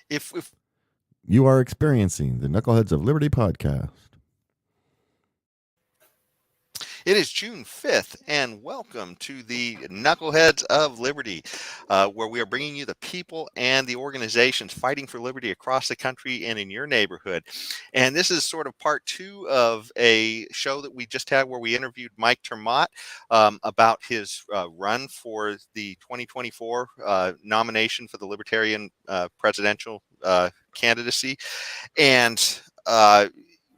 If You are experiencing the Knuckleheads of Liberty podcast. It is June 5th, and welcome to the Knuckleheads of Liberty, where we are bringing you the people and the organizations fighting for liberty across the country and in your neighborhood. And this is sort of part two of a show that we just had where we interviewed Mike ter Maat about his run for the 2024 nomination for the Libertarian presidential candidacy. And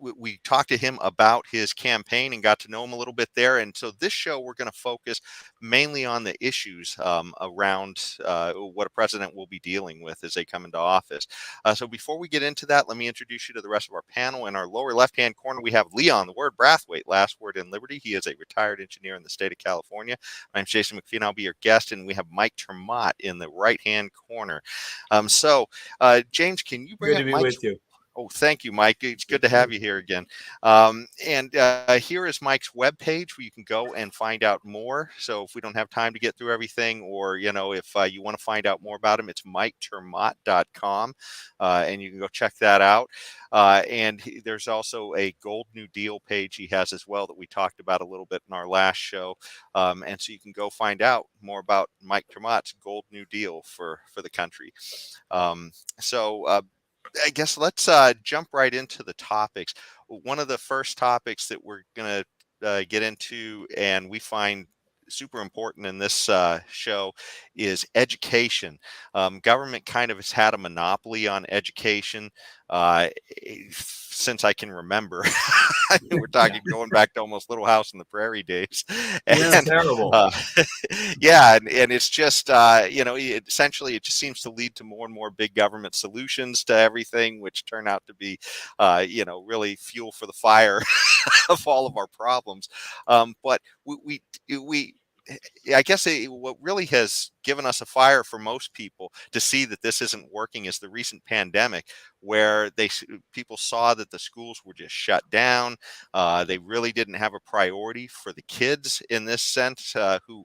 we talked to him about his campaign and got to know him a little bit there. And so this show, we're going to focus mainly on the issues around what a president will be dealing with as they come into office. So before we get into that, let me introduce you to the rest of our panel. In our lower left-hand corner, we have Leon, the word Brathwaite, last word in Liberty. He is a retired engineer in the state of California. My name's Jason McPhee, and I'll be your guest. And we have Mike ter Maat in the right-hand corner. James, can you bring Good up to be Mike's? with you. Oh, thank you, Mike. It's good to have you here again. Here is Mike's webpage where you can go and find out more. So if we don't have time to get through everything, or if you want to find out more about him, it's miketermaat.com, and you can go check that out. There's also a Gold New Deal page he has as well that we talked about a little bit in our last show. And so you can go find out more about Mike ter Maat's Gold New Deal for the country. I guess let's jump right into the topics. One of the first topics that we're going to get into, and we find super important in this show, is education. Government kind of has had a monopoly on education since I can remember. We're talking going back to almost Little House on the Prairie days. Yeah, terrible. And it's just, essentially it just seems to lead to more and more big government solutions to everything, which turn out to be, really fuel for the fire of all of our problems. But I guess what really has given us a fire for most people to see that this isn't working is the recent pandemic, where people saw that the schools were just shut down. They really didn't have a priority for the kids in this sense, who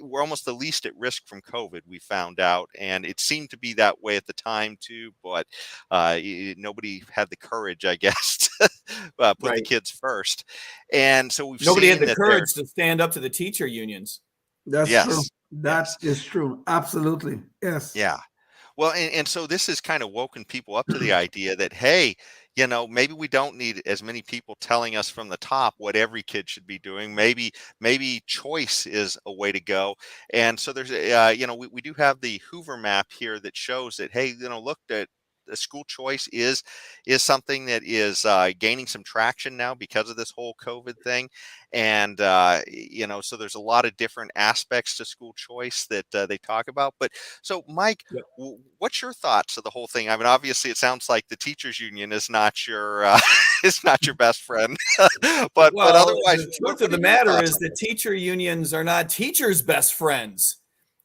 were almost the least at risk from COVID, we found out. And it seemed to be that way at the time too, but nobody had the courage, I guess, to put the kids first. And so we've Nobody seen had the that courage to stand up to the teacher unions. That's true. Yes. That is true. Absolutely. Yes. Yeah. Well, and so this has kind of woken people up to the idea that, hey, maybe we don't need as many people telling us from the top what every kid should be doing. Maybe choice is a way to go. And so there's, we do have the Hoover map here that shows that, hey, look, at the school choice is something that is gaining some traction now because of this whole COVID thing. And, so there's a lot of different aspects to school choice that they talk about. But so, Mike, what's your thoughts of the whole thing? I mean, obviously, it sounds like the teachers union is not your is not your best friend. but otherwise, the truth of the matter is that teacher unions are not teachers' best friends.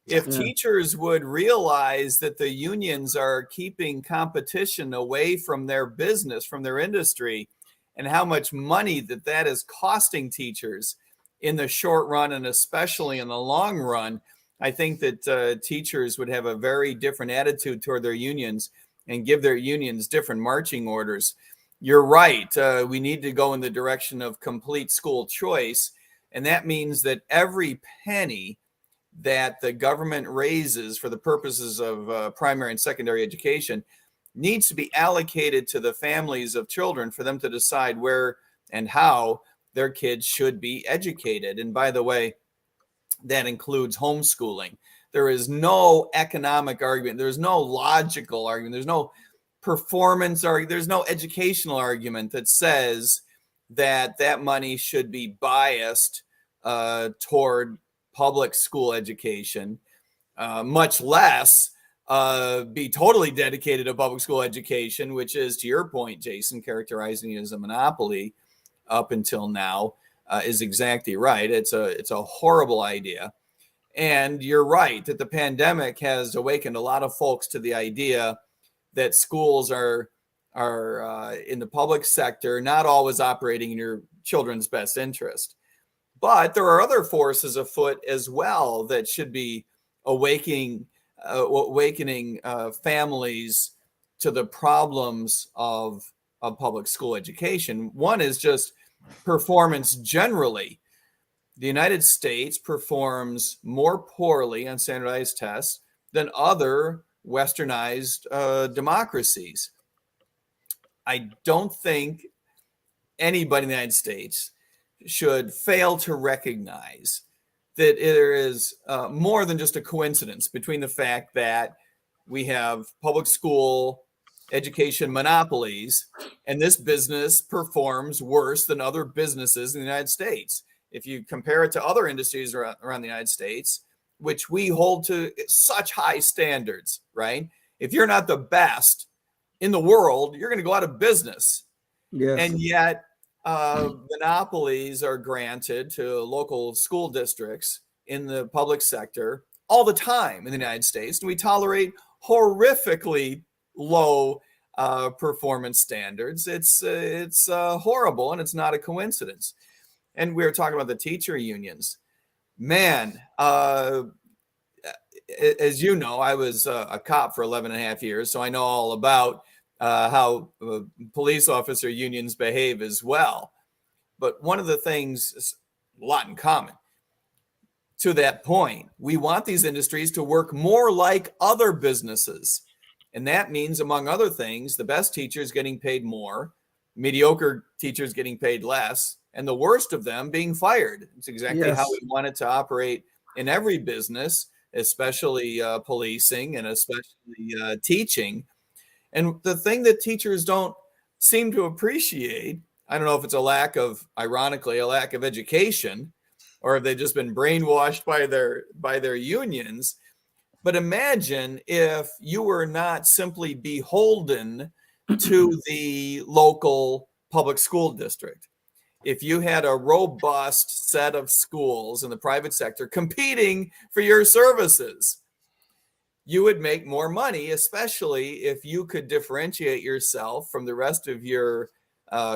If teachers would realize that the unions are keeping competition away from their business, from their industry, and how much money that is costing teachers in the short run and especially in the long run, I think that teachers would have a very different attitude toward their unions and give their unions different marching orders. You're right. We need to go in the direction of complete school choice. And that means that every penny that the government raises for the purposes of primary and secondary education needs to be allocated to the families of children for them to decide where and how their kids should be educated. And by the way, that includes homeschooling. There is no economic argument. There's no logical argument. There's no performance argument. There's no educational argument that says that money should be biased toward public school education, much less be totally dedicated to public school education, which is, to your point, Jason, characterizing it as a monopoly up until now, is exactly right. It's a horrible idea. And you're right that the pandemic has awakened a lot of folks to the idea that schools are in the public sector not always operating in your children's best interest. But there are other forces afoot as well that should be awakening families to the problems of public school education. One is just performance generally. The United States performs more poorly on standardized tests than other westernized democracies. I don't think anybody in the United States should fail to recognize that there is more than just a coincidence between the fact that we have public school education monopolies and this business performs worse than other businesses in the United States. If you compare it to other industries around the United States, which we hold to such high standards, right? If you're not the best in the world, you're going to go out of business. Yes. And yet monopolies are granted to local school districts in the public sector all the time in the United States. And we tolerate horrifically low performance standards. It's horrible, and it's not a coincidence. And we were talking about the teacher unions. Man, as you know, I was a cop for 11 and a half years, so I know all about how police officer unions behave as well. But one of the things is a lot in common. To that point, we want these industries to work more like other businesses. And that means, among other things, the best teachers getting paid more, mediocre teachers getting paid less, and the worst of them being fired. It's exactly how we want it to operate in every business, especially policing and especially teaching. And the thing that teachers don't seem to appreciate, I don't know if it's ironically, a lack of education, or if they've just been brainwashed by their unions. But imagine if you were not simply beholden to the local public school district. If you had a robust set of schools in the private sector competing for your services, you would make more money, especially if you could differentiate yourself from the rest of your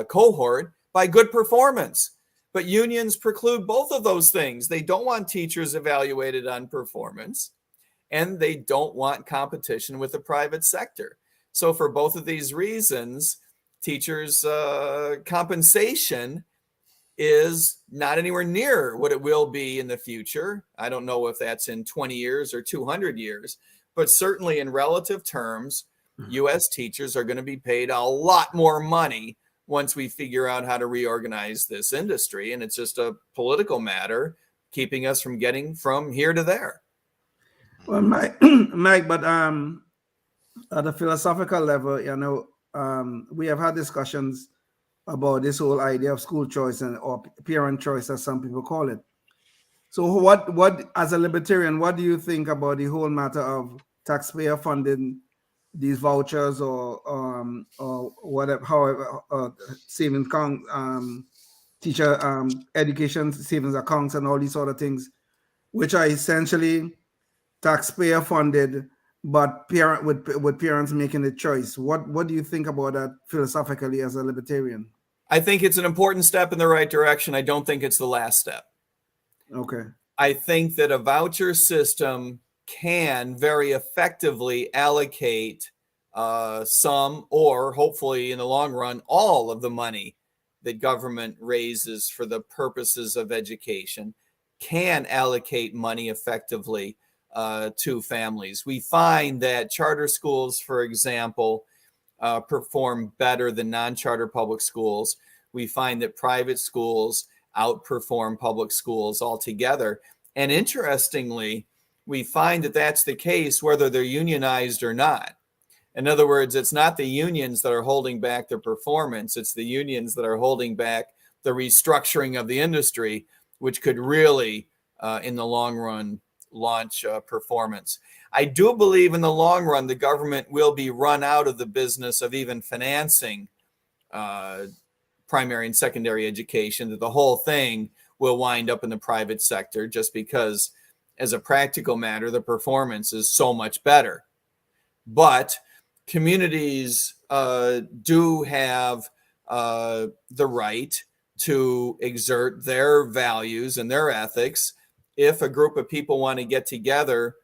cohort by good performance. But unions preclude both of those things. They don't want teachers evaluated on performance, and they don't want competition with the private sector. So for both of these reasons, teachers' compensation is not anywhere near what it will be in the future. I don't know if that's in 20 years or 200 years, but certainly in relative terms, U.S. teachers are going to be paid a lot more money once we figure out how to reorganize this industry. And it's just a political matter keeping us from getting from here to there. Well, Mike, but at a philosophical level, we have had discussions about this whole idea of school choice or parent choice, as some people call it. So what, as a libertarian, what do you think about the whole matter of taxpayer funding these vouchers or whatever, however, savings account, teacher education savings accounts and all these sort of things, which are essentially taxpayer funded, but with parents making the choice? What do you think about that philosophically as a libertarian? I think it's an important step in the right direction. I don't think it's the last step. Okay. I think that a voucher system can very effectively allocate some, or hopefully in the long run, all of the money that government raises for the purposes of education, can allocate money effectively to families. We find that charter schools, for example, perform better than non-charter public schools. We find that private schools outperform public schools altogether. And interestingly, we find that that's the case whether they're unionized or not. In other words, it's not the unions that are holding back their performance. It's the unions that are holding back the restructuring of the industry, which could really, in the long run, launch performance. I do believe in the long run, the government will be run out of the business of even financing primary and secondary education, that the whole thing will wind up in the private sector, just because as a practical matter, the performance is so much better. But communities do have the right to exert their values and their ethics. If a group of people want to get together,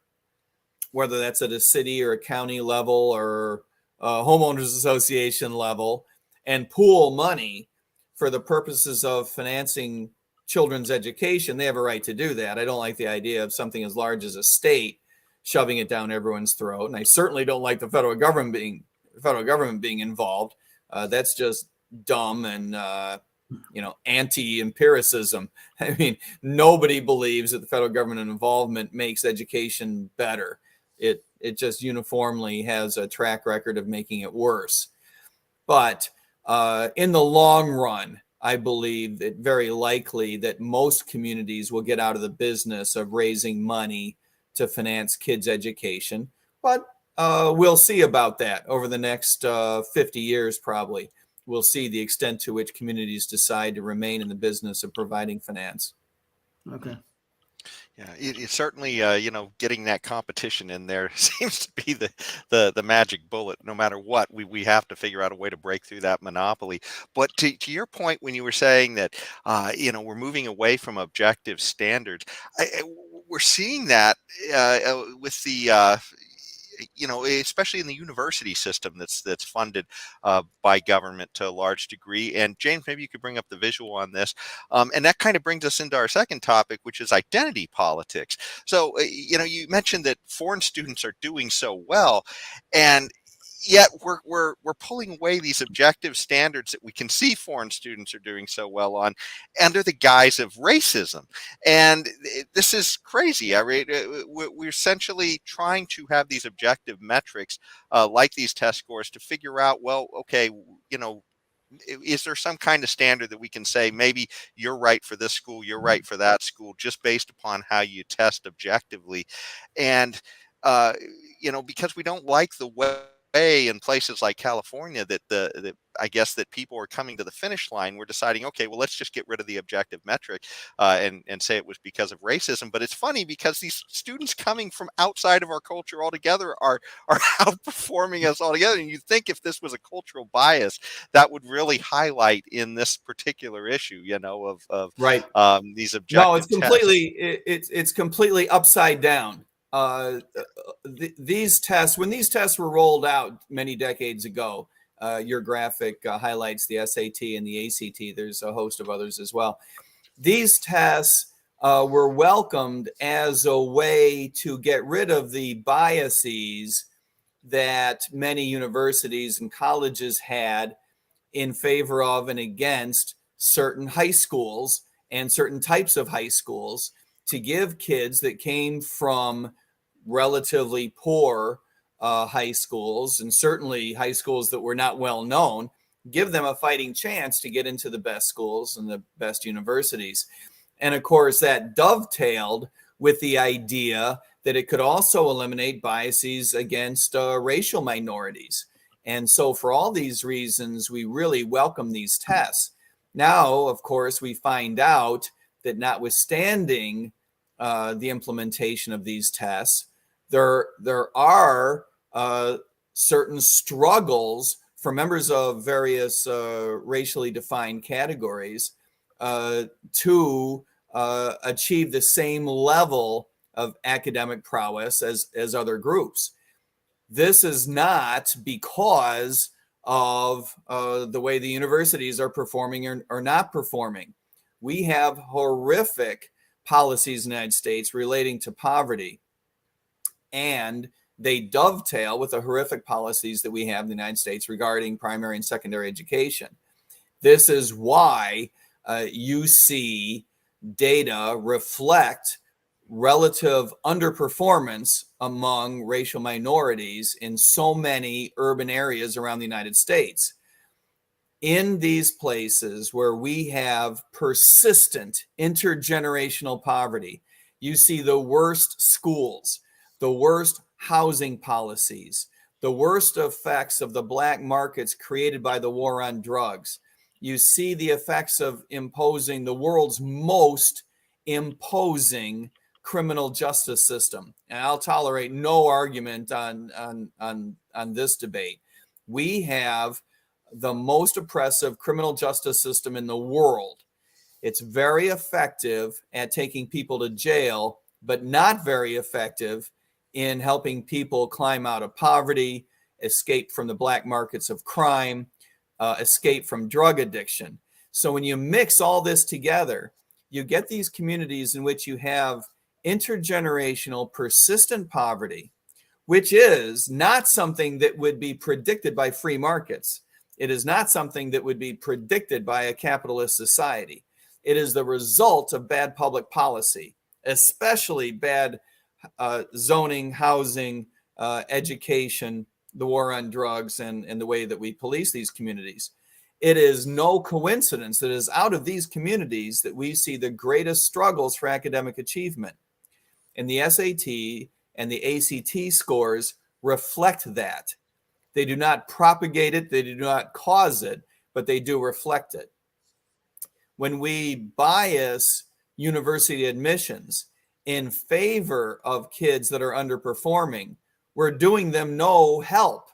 whether that's at a city or a county level or homeowners association level and pool money for the purposes of financing children's education, they have a right to do that. I don't like the idea of something as large as a state shoving it down everyone's throat, and I certainly don't like the federal government being involved. That's just dumb and anti-empiricism. I mean, nobody believes that the federal government involvement makes education better. It just uniformly has a track record of making it worse. But in the long run, I believe that very likely that most communities will get out of the business of raising money to finance kids' education. But we'll see about that over the next 50 years, probably. We'll see the extent to which communities decide to remain in the business of providing finance. Okay. Yeah, it's certainly getting that competition in there seems to be the magic bullet. No matter what, we have to figure out a way to break through that monopoly. But to your point, when you were saying that we're moving away from objective standards, we're seeing that with the especially in the university system that's funded by government to a large degree. And James, maybe you could bring up the visual on this. And that kind of brings us into our second topic, which is identity politics. So, you mentioned that foreign students are doing so well, and yet we're pulling away these objective standards that we can see foreign students are doing so well on under the guise of racism. And this is crazy. I mean, we're essentially trying to have these objective metrics like these test scores to figure out, well, okay, is there some kind of standard that we can say maybe you're right for this school, you're right for that school, just based upon how you test objectively? And because we don't like the way in places like California that I guess that people are coming to the finish line, we're deciding, okay, well, let's just get rid of the objective metric and say it was because of racism. But it's funny because these students coming from outside of our culture altogether are outperforming us altogether. And you'd think if this was a cultural bias, that would really highlight in this particular issue, of right. These objective No, it's completely tests. it's completely upside down. These tests, when these tests were rolled out many decades ago, your graphic highlights the SAT and the ACT. There's a host of others as well. These tests were welcomed as a way to get rid of the biases that many universities and colleges had in favor of and against certain high schools and certain types of high schools, to give kids that came from relatively poor high schools, and certainly high schools that were not well known, give them a fighting chance to get into the best schools and the best universities. And of course, that dovetailed with the idea that it could also eliminate biases against racial minorities. And so for all these reasons, we really welcome these tests. Now, of course, we find out that notwithstanding the implementation of these tests, there are certain struggles for members of various racially defined categories to achieve the same level of academic prowess as other groups. This is not because of the way the universities are performing or not performing. We have horrific policies in the United States relating to poverty, and they dovetail with the horrific policies that we have in the United States regarding primary and secondary education. This is why you see data reflect relative underperformance among racial minorities in so many urban areas around the United States. In these places where we have persistent intergenerational poverty, you see the worst schools, the worst housing policies, the worst effects of the black markets created by the war on drugs. You see the effects of imposing the world's most imposing criminal justice system. And I'll tolerate no argument on this debate. We have the most oppressive criminal justice system in the world. It's very effective at taking people to jail, but not very effective in helping people climb out of poverty escape from the black markets of crime, escape from drug addiction. So when you mix all this together, you get these communities in which you have intergenerational persistent poverty, which is not something that would be predicted by free markets. It is not something that would be predicted by a capitalist society. It is the result of bad public policy, especially bad zoning, housing, education, the war on drugs, and the way that we police these communities. It is no coincidence that it is out of these communities that we see the greatest struggles for academic achievement. And the SAT and the ACT scores reflect that. They do not propagate it, they do not cause it, but they do reflect it. When we bias university admissions in favor of kids that are underperforming, we're doing them no help.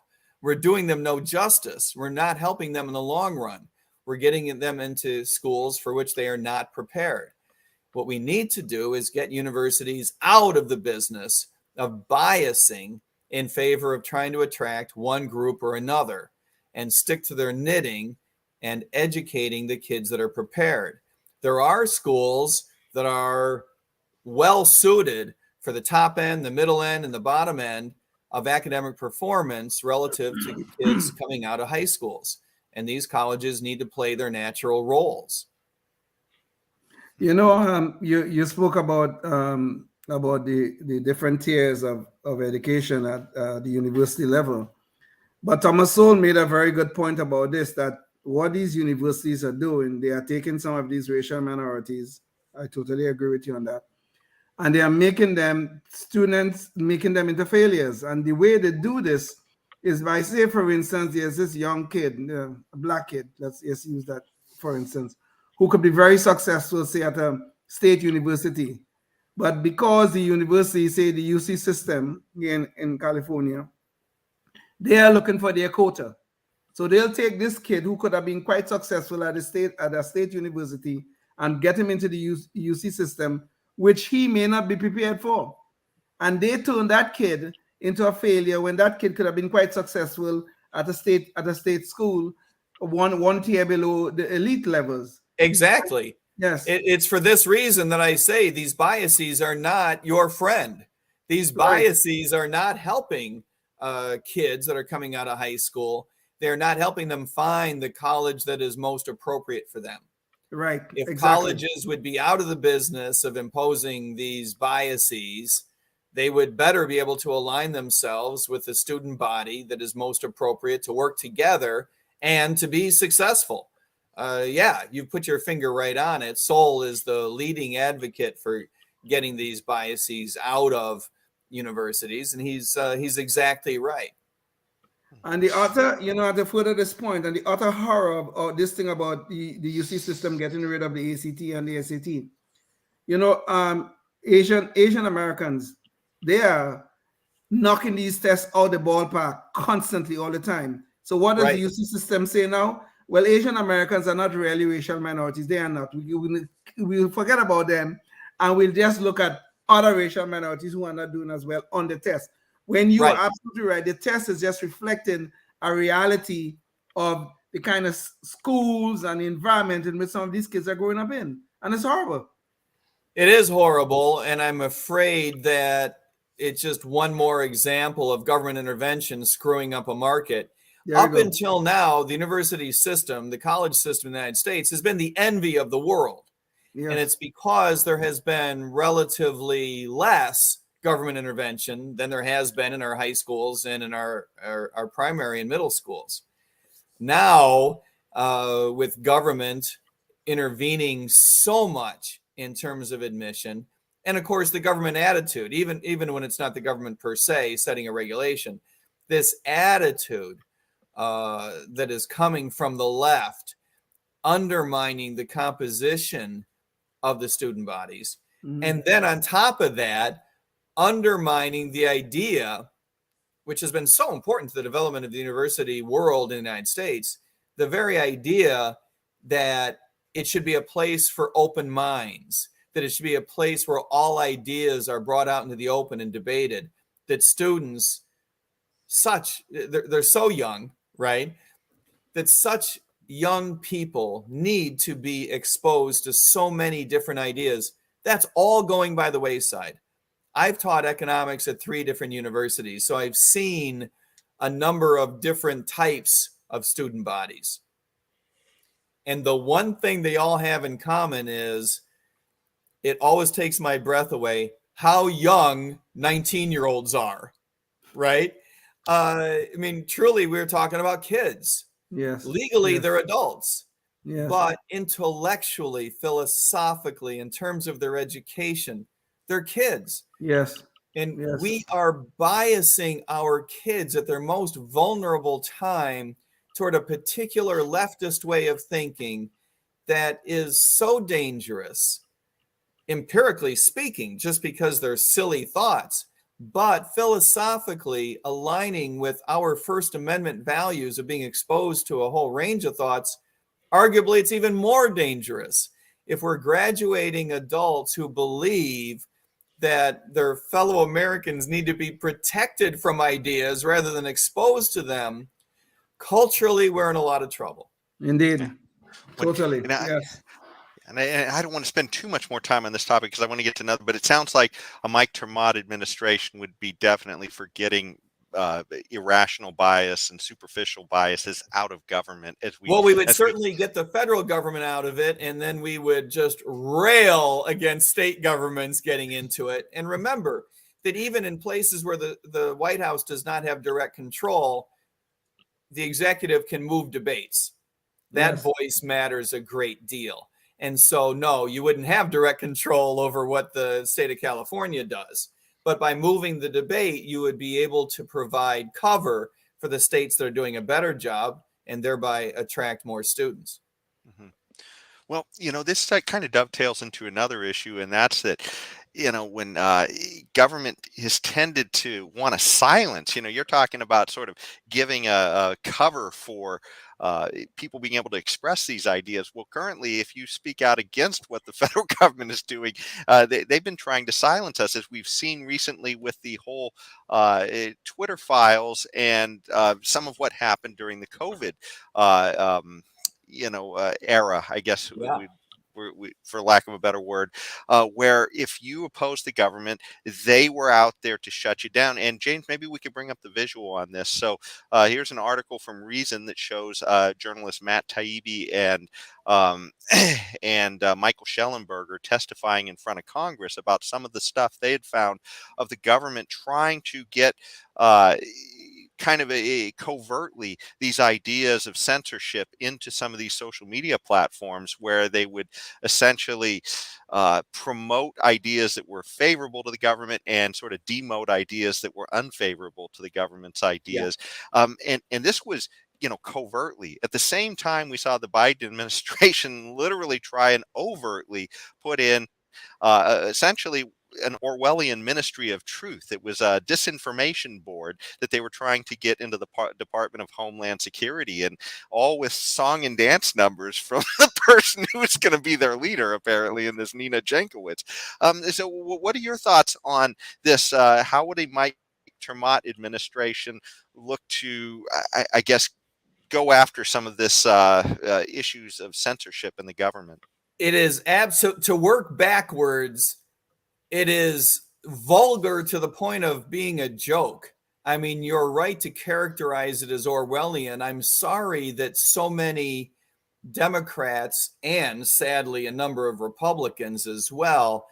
We're doing them no justice. We're not helping them in the long run. We're getting them into schools for which they are not prepared. What we need to do is get universities out of the business of biasing in favor of trying to attract one group or another, and stick to their knitting and educating the kids that are prepared. There are schools that are well suited for the top end, the middle end, and the bottom end of academic performance relative to kids coming out of high schools. And these colleges need to play their natural roles. You know, you spoke about the different tiers of education at the university level. But Thomas Sowell made a very good point about this, that what these universities are doing, they are taking some of these racial minorities. I totally agree with you on that. And they are making them students, making them into failures. And the way they do this is by, say, for instance, there's this young kid, a black kid, let's just use that, for instance, who could be very successful, say, at a state university. But because the university, say the UC system in California, they are looking for their quota. So they'll take this kid who could have been quite successful at a state university and get him into the UC system, which he may not be prepared for. And they turn that kid into a failure when that kid could have been quite successful at a state school, one tier below the elite levels. Exactly. Yes. It's for this reason that I say these biases are not your friend. These biases are not helping kids that are coming out of high school. They're not helping them find the college that is most appropriate for them. Right. If exactly. colleges would be out of the business of imposing these biases, they would better be able to align themselves with the student body that is most appropriate to work together and to be successful. Yeah, you put your finger right on it. Sowell is the leading advocate for getting these biases out of universities, and he's exactly right. And the other, to further this point, and the other horror of this thing about the UC system getting rid of the ACT and the SAT, Asian Americans, they are knocking these tests out the ballpark constantly all the time. So what does the UC system say now? Well, Asian Americans are not really racial minorities. They are not. We'll forget about them, and we'll just look at other racial minorities who are not doing as well on the test. When you are absolutely right, the test is just reflecting a reality of the kind of schools and environment in which some of these kids are growing up in. And it's horrible. It is horrible. And I'm afraid that it's just one more example of government intervention screwing up a market. Up until now, the university system, the college system in the United States has been the envy of the world. Yes. And it's because there has been relatively less government intervention than there has been in our high schools and in our primary and middle schools. Now, with government intervening so much in terms of admission, and of course the government attitude, even when it's not the government per se setting a regulation, this attitude that is coming from the left, undermining the composition of the student bodies. Mm-hmm. And then on top of that, undermining the idea, which has been so important to the development of the university world in the United States, the very idea that it should be a place for open minds, that it should be a place where all ideas are brought out into the open and debated, that students they're so young, right? That such young people need to be exposed to so many different ideas. That's all going by the wayside. I've taught economics at 3 different universities, so I've seen a number of different types of student bodies. And the one thing they all have in common is it always takes my breath away how young 19-year-olds are, right? I mean, truly, we're talking about kids. Yes. Legally, yes. they're adults. Yes. But intellectually, philosophically, in terms of their education, they're kids. Yes. And Yes. we are biasing our kids at their most vulnerable time toward a particular leftist way of thinking that is so dangerous, empirically speaking, just because they're silly thoughts, but philosophically aligning with our First Amendment values of being exposed to a whole range of thoughts. Arguably, it's even more dangerous if we're graduating adults who believe that their fellow Americans need to be protected from ideas rather than exposed to them. Culturally, we're in a lot of trouble. Indeed. Yeah. Totally. And I, yes. and I don't want to spend too much more time on this topic because I want to get to another, but it sounds like a ter Maat administration would be definitely for getting irrational bias and superficial biases out of government. We would certainly get the federal government out of it, and then we would just rail against state governments getting into it. And remember that even in places where the White House does not have direct control, the executive can move debates. That voice matters a great deal. And so, no, you wouldn't have direct control over what the state of California does. But by moving the debate, you would be able to provide cover for the states that are doing a better job and thereby attract more students. Mm-hmm. Well, this kind of dovetails into another issue, and that's that, when government has tended to want to silence, you're talking about sort of giving a cover for people being able to express these ideas. Well, currently, if you speak out against what the federal government is doing, they've been trying to silence us, as we've seen recently with the whole Twitter files and some of what happened during the COVID era, I guess, for lack of a better word, where if you oppose the government, they were out there to shut you down. And James, maybe we could bring up the visual on this. So here's an article from Reason that shows journalists Matt Taibbi and Michael Schellenberger testifying in front of Congress about some of the stuff they had found of the government trying to get kind of covertly these ideas of censorship into some of these social media platforms, where they would essentially promote ideas that were favorable to the government and sort of demote ideas that were unfavorable to the government's ideas. And this was covertly. At the same time, we saw the Biden administration literally try and overtly put in essentially an Orwellian ministry of truth. It was a disinformation board that they were trying to get into the Department of Homeland Security, and all with song and dance numbers from the person who was going to be their leader, apparently, in this Nina Jankowicz. So what are your thoughts on this? How would a ter Maat administration look to, I guess, go after some of this issues of censorship in the government? It is to work backwards. It is vulgar to the point of being a joke. I mean, you're right to characterize it as Orwellian. I'm sorry that so many Democrats, and sadly a number of Republicans as well,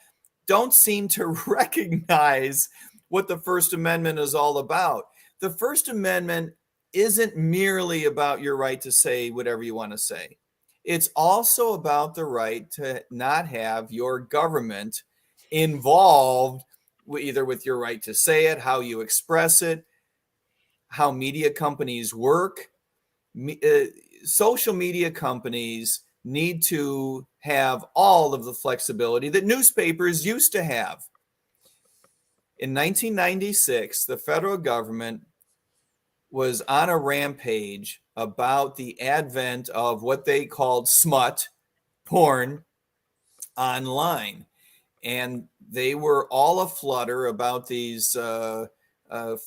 don't seem to recognize what the First Amendment is all about. The First Amendment isn't merely about your right to say whatever you want to say. It's also about the right to not have your government involved either with your right to say it, how you express it, how media companies work. Social media companies need to have all of the flexibility that newspapers used to have. In 1996, the federal government was on a rampage about the advent of what they called smut porn online. And they were all aflutter about these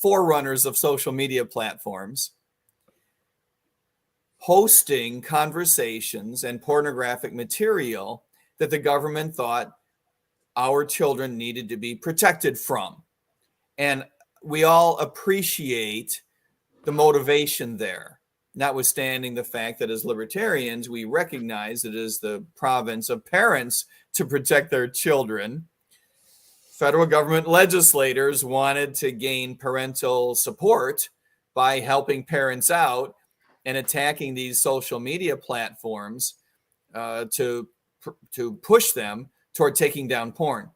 forerunners of social media platforms, hosting conversations and pornographic material that the government thought our children needed to be protected from. And we all appreciate the motivation there, notwithstanding the fact that as libertarians, we recognize it is the province of parents to protect their children. Federal government legislators wanted to gain parental support by helping parents out and attacking these social media platforms to push them toward taking down porn.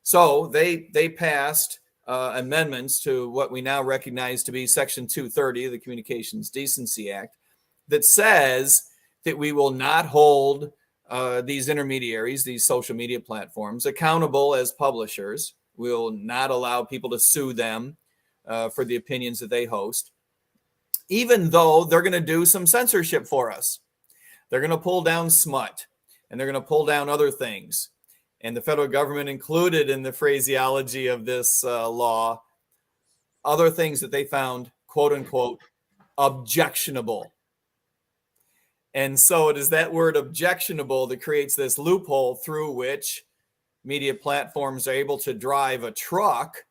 So they passed amendments to what we now recognize to be Section 230 of the Communications Decency Act that says that we will not hold these intermediaries, these social media platforms, accountable as publishers. We will not allow people to sue them for the opinions that they host, even though they're going to do some censorship for us. They're going to pull down smut, and they're going to pull down other things. And the federal government included in the phraseology of this law other things that they found, quote unquote, objectionable. And so it is that word objectionable that creates this loophole through which media platforms are able to drive a truck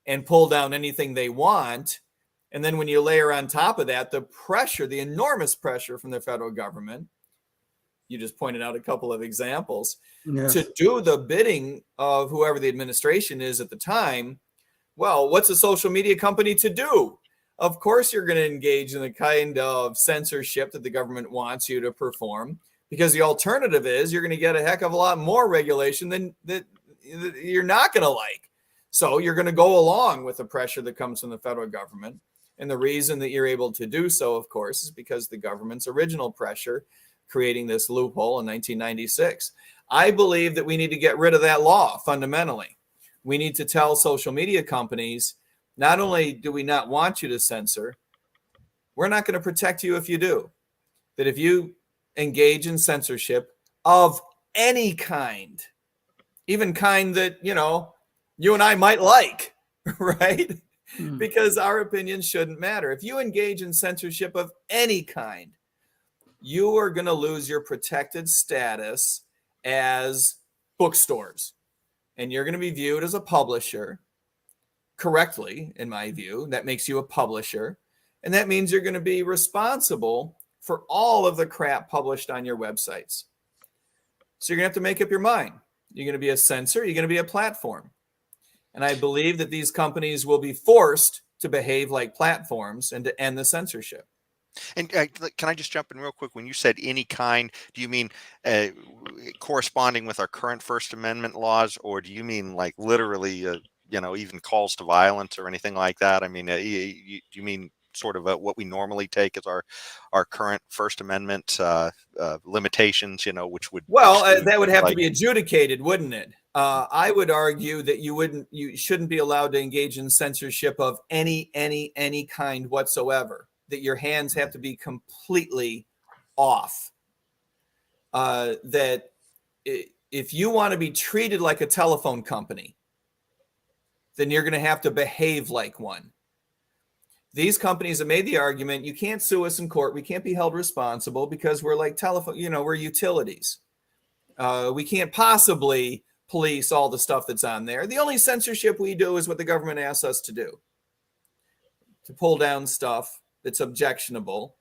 and pull down anything they want. And then when you layer on top of that, the pressure, the enormous pressure from the federal government, you just pointed out a couple of examples, Yes. to do the bidding of whoever the administration is at the time. Well, what's a social media company to do? Of course, you're going to engage in the kind of censorship that the government wants you to perform, because the alternative is you're going to get a heck of a lot more regulation than that you're not going to like. So you're going to go along with the pressure that comes from the federal government. And the reason that you're able to do so, of course, is because the government's original pressure creating this loophole in 1996. I believe that we need to get rid of that law fundamentally. We need to tell social media companies, not only do we not want you to censor, we're not going to protect you if you do. That if you engage in censorship of any kind, even kind that, you and I might like, right? Because our opinions shouldn't matter. If you engage in censorship of any kind, you are going to lose your protected status as bookstores. And you're going to be viewed as a publisher correctly, in my view. That makes you a publisher. And that means you're going to be responsible for all of the crap published on your websites. So you're going to have to make up your mind. You're going to be a censor. You're going to be a platform. And I believe that these companies will be forced to behave like platforms and to end the censorship. And can I just jump in real quick? When you said any kind, do you mean corresponding with our current First Amendment laws, or do you mean like literally, even calls to violence or anything like that? I mean, do you mean sort of what we normally take as our current First Amendment limitations? Which would that would have to be adjudicated, wouldn't it? I would argue that you shouldn't be allowed to engage in censorship of any kind whatsoever. That your hands have to be completely off. That if you want to be treated like a telephone company, then you're going to have to behave like one. These companies have made the argument, you can't sue us in court. We can't be held responsible because we're like telephone, we're utilities. We can't possibly police all the stuff that's on there. The only censorship we do is what the government asks us to do, to pull down stuff that's objectionable,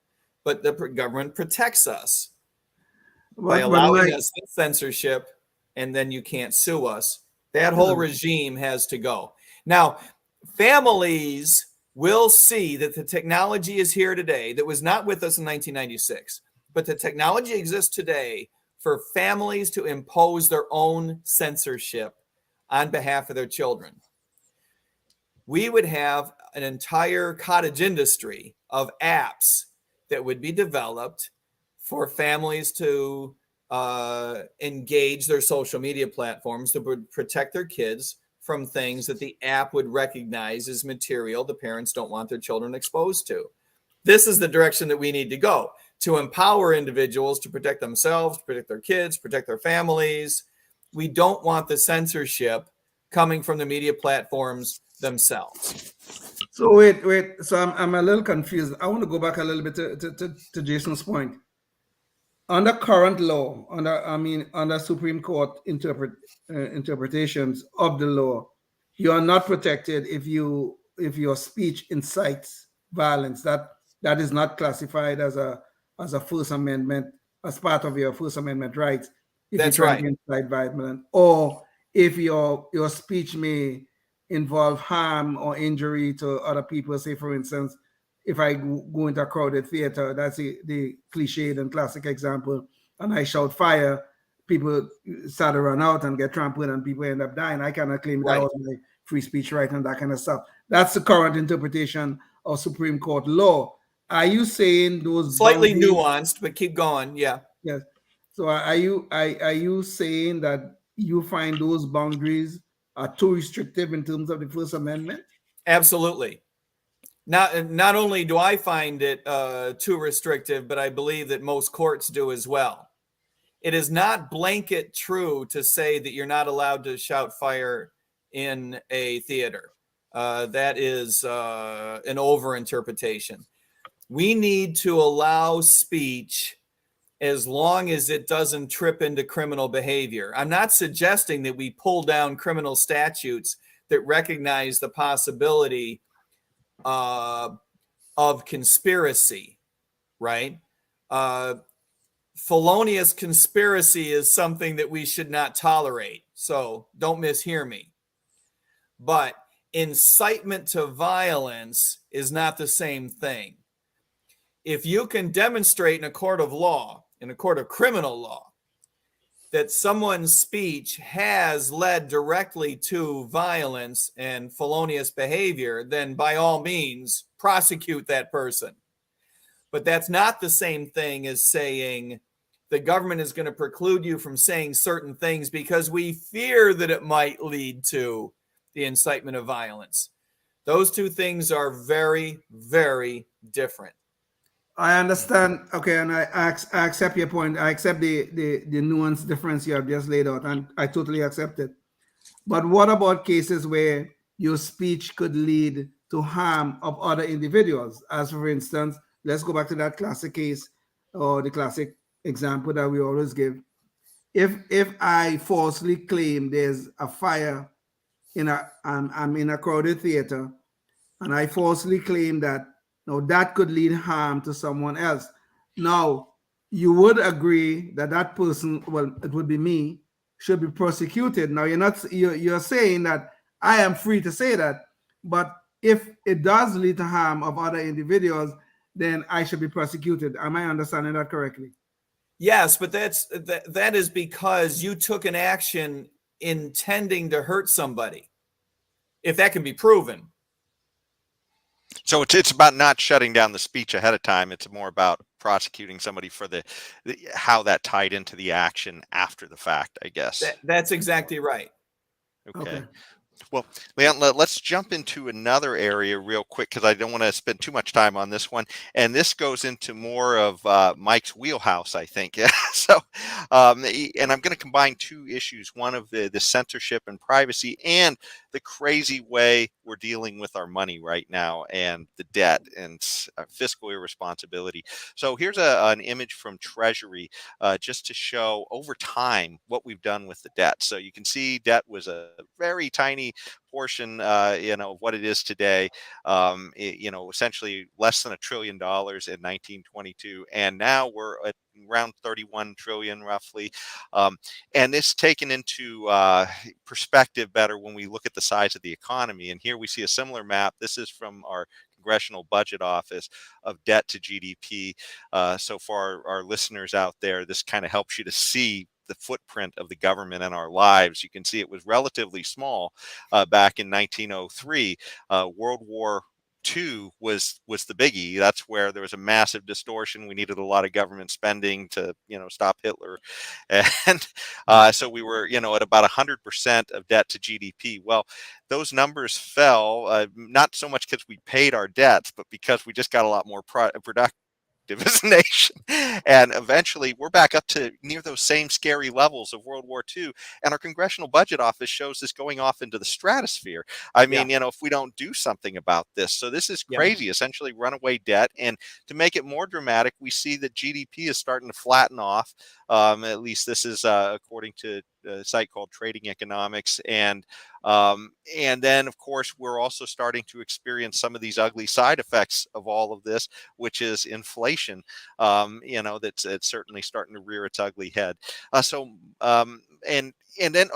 but the government protects us by allowing us censorship, and then you can't sue us. That whole regime has to go. Now, families will see that the technology is here today that was not with us in 1996, but the technology exists today for families to impose their own censorship on behalf of their children. We would have an entire cottage industry of apps that would be developed for families to engage their social media platforms to protect their kids from things that the app would recognize as material the parents don't want their children exposed to. This is the direction that we need to go, to empower individuals to protect themselves, to protect their kids, protect their families. We don't want the censorship coming from the media platforms themselves. So wait. So I'm a little confused. I want to go back a little bit to Jason's point. Under current law, under Supreme Court interpretations of the law, you are not protected if your speech incites violence. That is not classified as a First Amendment, as part of your First Amendment rights. If That's you're trying right. to incite violence, or if your speech may involve harm or injury to other people. Say, for instance, if I go into a crowded theater, that's the cliched and classic example, and I shout fire, people start to run out and get trampled and people end up dying. I cannot claim that Right. was my free speech right and that kind of stuff. That's the current interpretation of Supreme Court law. Are you saying those Slightly boundaries? nuanced, but keep going. Yeah. Yes. So are you saying that you find those boundaries are too restrictive in terms of the First Amendment? Absolutely. Not only do I find it too restrictive, but I believe that most courts do as well. It is not blanket true to say that you're not allowed to shout fire in a theater. That is an overinterpretation. We need to allow speech as long as it doesn't trip into criminal behavior. I'm not suggesting that we pull down criminal statutes that recognize the possibility of conspiracy, right? Felonious conspiracy is something that we should not tolerate. So don't mishear me. But incitement to violence is not the same thing. If you can demonstrate in a court of law, in a court of criminal law, that someone's speech has led directly to violence and felonious behavior, then by all means, prosecute that person. But that's not the same thing as saying the government is going to preclude you from saying certain things because we fear that it might lead to the incitement of violence. Those two things are very, very different. I understand. Okay, and I accept your point. I accept the nuance difference you have just laid out, and I totally accept it. But what about cases where your speech could lead to harm of other individuals? As for instance, let's go back to that classic case or the classic example that we always give. If I falsely claim there's a fire I'm in a crowded theater, and I falsely claim that that could lead harm to someone else. Now, you would agree that that person, well, it would be me, should be prosecuted. Now, you're saying that I am free to say that, but if it does lead to harm of other individuals, then I should be prosecuted. Am I understanding that correctly? Yes, but that is because you took an action intending to hurt somebody, if that can be proven. So it's about not shutting down the speech ahead of time. It's more about prosecuting somebody for the how that tied into the action after the fact, I guess. That's exactly right. Okay. Well, Leon, let's jump into another area real quick because I don't want to spend too much time on this one. And this goes into more of Mike's wheelhouse, I think. Yeah. So, and I'm going to combine two issues: one of the censorship and privacy, and the crazy way we're dealing with our money right now, and the debt and fiscal irresponsibility. So here's an image from Treasury just to show over time what we've done with the debt. So you can see debt was a very tiny portion, of what it is today. Essentially less than $1 trillion in 1922, and now we're at around 31 trillion roughly. And it's taken into perspective better when we look at the size of the economy. And here we see a similar map. This is from our Congressional Budget Office of debt to GDP. So for our listeners out there, this kind of helps you to see the footprint of the government in our lives. You can see it was relatively small back in 1903. World War II was the biggie. That's where there was a massive distortion. We needed a lot of government spending to stop Hitler, and so we were at about 100% of debt to GDP. Well, those numbers fell not so much because we paid our debts, but because we just got a lot more productive destructive as a nation. And eventually we're back up to near those same scary levels of World War II. And our Congressional Budget Office shows this going off into the stratosphere. I mean, if we don't do something about this. So this is crazy, essentially runaway debt. And to make it more dramatic, we see that GDP is starting to flatten off. At least this is according to a site called Trading Economics. And then, of course, we're also starting to experience some of these ugly side effects of all of this, which is inflation. That's it's certainly starting to rear its ugly head. And then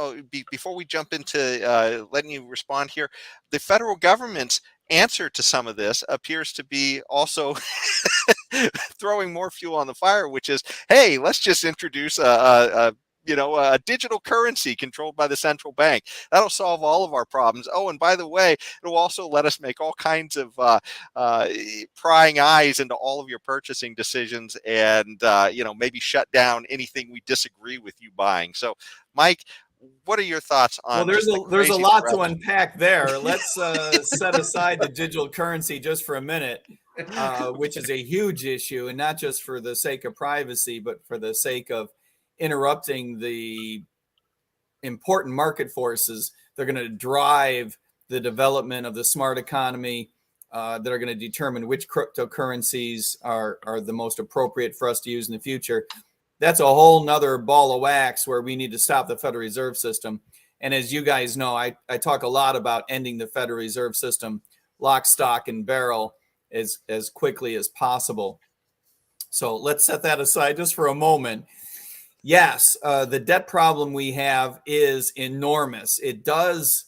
before we jump into letting you respond here, the federal government's answer to some of this appears to be also throwing more fuel on the fire, which is, hey, let's just introduce a digital currency controlled by the central bank. That'll solve all of our problems. Oh, and by the way, it'll also let us make all kinds of prying eyes into all of your purchasing decisions, and maybe shut down anything we disagree with you buying. So, Mike, what are your thoughts on? Well, there's a lot to unpack there. Let's set aside the digital currency just for a minute, which is a huge issue, and not just for the sake of privacy, but for the sake of interrupting the important market forces that are going to drive the development of the smart economy, that are going to determine which cryptocurrencies are the most appropriate for us to use in the future. That's a whole nother ball of wax where we need to stop the Federal Reserve System. And as you guys know, I talk a lot about ending the Federal Reserve System lock, stock, and barrel as quickly as possible. So let's set that aside just for a moment. Yes, the debt problem we have is enormous. It does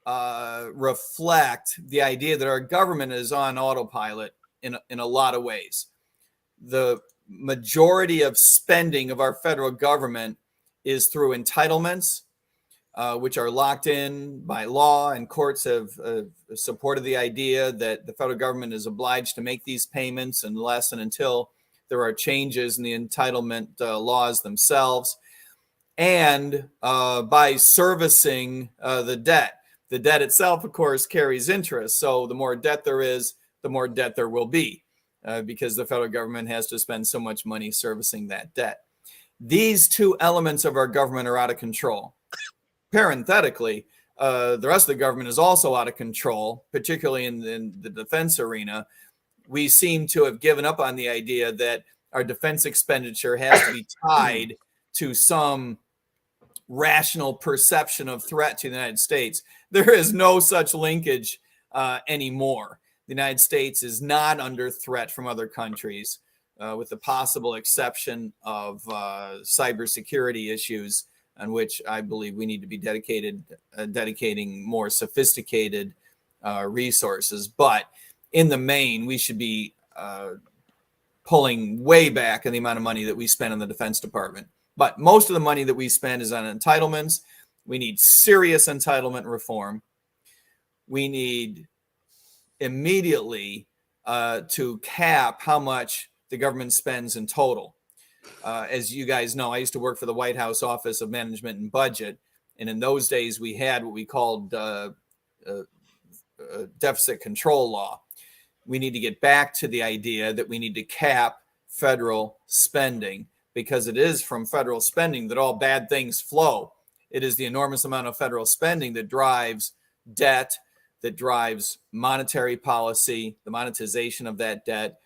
reflect the idea that our government is on autopilot in a lot of ways. The majority of spending of our federal government is through entitlements, which are locked in by law, and courts have supported the idea that the federal government is obliged to make these payments unless and until there are changes in the entitlement laws themselves, and by servicing the debt. The debt itself, of course, carries interest. So the more debt there is, the more debt there will be, because the federal government has to spend so much money servicing that debt. These two elements of our government are out of control. Parenthetically, the rest of the government is also out of control, particularly in the defense arena. We seem to have given up on the idea that our defense expenditure has to be tied to some rational perception of threat to the United States. There is no such linkage anymore. The United States is not under threat from other countries, with the possible exception of cybersecurity issues, on which I believe we need to be dedicating more sophisticated resources. But in the main, we should be pulling way back on the amount of money that we spend on the Defense Department. But most of the money that we spend is on entitlements. We need serious entitlement reform. We need immediately to cap how much the government spends in total. As you guys know, I used to work for the White House Office of Management and Budget. And in those days, we had what we called deficit control law. We need to get back to the idea that we need to cap federal spending, because it is from federal spending that all bad things flow. It is the enormous amount of federal spending that drives debt, that drives monetary policy, the monetization of that debt.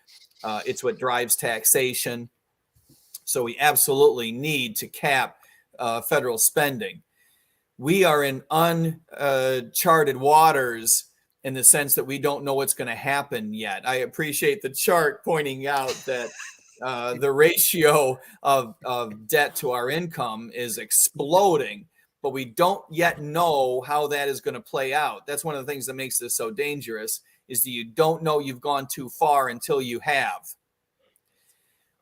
It's what drives taxation. So we absolutely need to cap federal spending. We are in uncharted waters in the sense that we don't know what's going to happen yet. I appreciate the chart pointing out that the ratio of debt to our income is exploding, but we don't yet know how that is going to play out. That's one of the things that makes this so dangerous, is that you don't know you've gone too far until you have.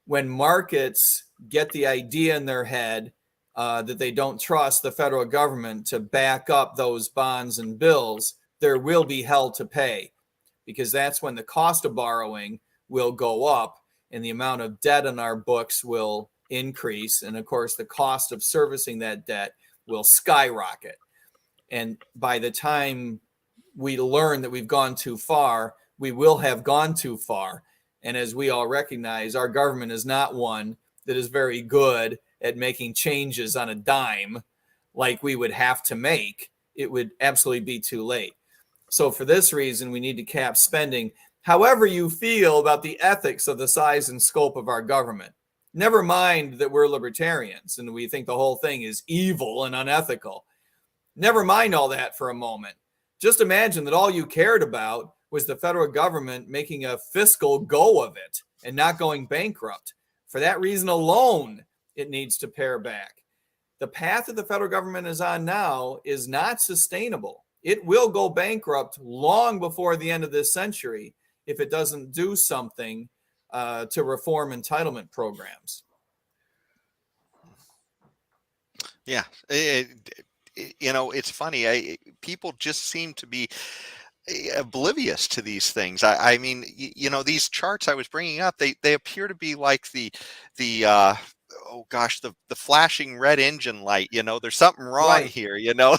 When markets get the idea in their head that they don't trust the federal government to back up those bonds and bills, there will be hell to pay, because that's when the cost of borrowing will go up and the amount of debt on our books will increase. And of course, the cost of servicing that debt will skyrocket. And by the time we learn that we've gone too far, we will have gone too far. And as we all recognize, our government is not one that is very good at making changes on a dime like we would have to make. It would absolutely be too late. So for this reason, we need to cap spending. However you feel about the ethics of the size and scope of our government, never mind that we're libertarians and we think the whole thing is evil and unethical. Never mind all that for a moment. Just imagine that all you cared about was the federal government making a fiscal go of it and not going bankrupt. For that reason alone, it needs to pare back. The path that the federal government is on now is not sustainable. It will go bankrupt long before the end of this century if it doesn't do something to reform entitlement programs. Yeah. It's funny. People just seem to be oblivious to these things. I mean, these charts I was bringing up, they appear to be like the flashing red engine light. There's something wrong here. And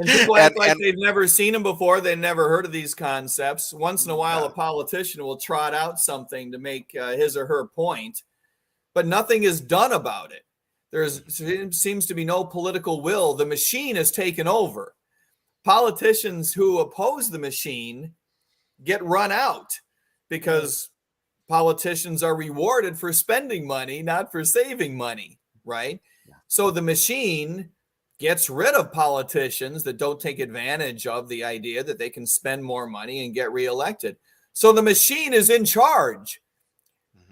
people act like they've never seen them before. They've never heard of these concepts. Once in a while, a politician will trot out something to make his or her point, but nothing is done about it. There seems to be no political will. The machine has taken over. Politicians who oppose the machine get run out because politicians are rewarded for spending money, not for saving money, right? Yeah. So the machine gets rid of politicians that don't take advantage of the idea that they can spend more money and get reelected. So the machine is in charge.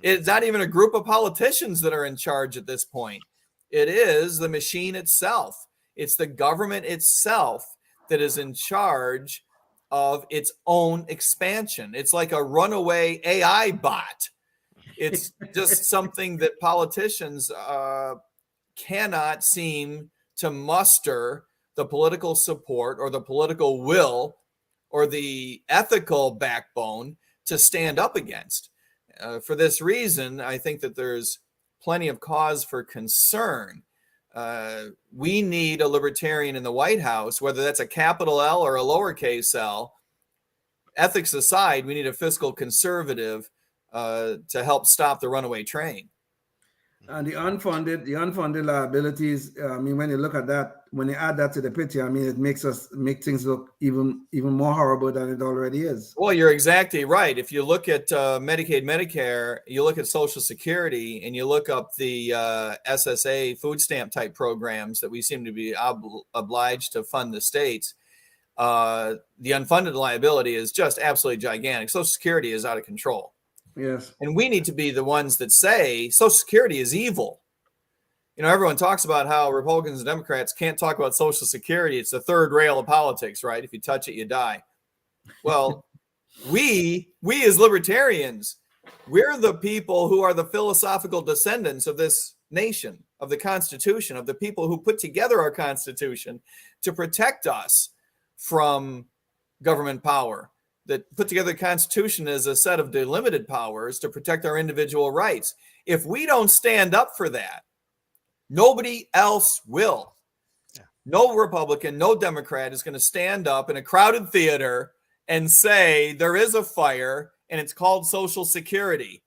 It's not even a group of politicians that are in charge at this point. It is the machine itself. It's the government itself that is in charge of its own expansion. It's like a runaway AI bot. It's just something that politicians cannot seem to muster the political support or the political will or the ethical backbone to stand up against. For this reason, I think that there's plenty of cause for concern. We need a libertarian in the White House, whether that's a capital L or a lowercase l. Ethics aside, we need a fiscal conservative to help stop the runaway train. And the unfunded liabilities. I mean, when you look at that, when you add that to the picture, I mean, it make things look even more horrible than it already is. Well, you're exactly right. If you look at Medicaid, Medicare, you look at Social Security, and you look up the SSA food stamp type programs that we seem to be obliged to fund the states, the unfunded liability is just absolutely gigantic. Social Security is out of control. Yes. And we need to be the ones that say Social Security is evil. Everyone talks about how Republicans and Democrats can't talk about Social Security. It's the third rail of politics, right? If you touch it, you die. Well, we as libertarians, we're the people who are the philosophical descendants of this nation, of the Constitution, of the people who put together our Constitution to protect us from government power, that put together the Constitution as a set of delimited powers to protect our individual rights. If we don't stand up for that, nobody else will. Yeah. No Republican, no Democrat is going to stand up in a crowded theater and say there is a fire and it's called Social Security.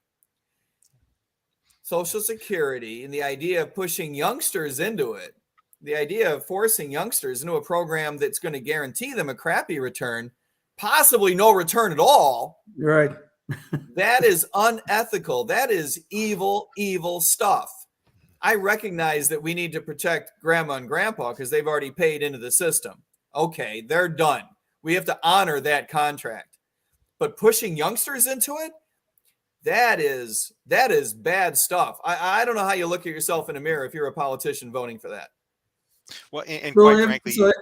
Social Security and the idea of pushing youngsters into it, the idea of forcing youngsters into a program that's going to guarantee them a crappy return, possibly no return at all. You're right. That is unethical. That is evil, evil stuff. I recognize that we need to protect grandma and grandpa because they've already paid into the system. Okay, they're done. We have to honor that contract. But pushing youngsters into it, that is bad stuff. I don't know how you look at yourself in a mirror if you're a politician voting for that. Well, and quite frankly, sorry.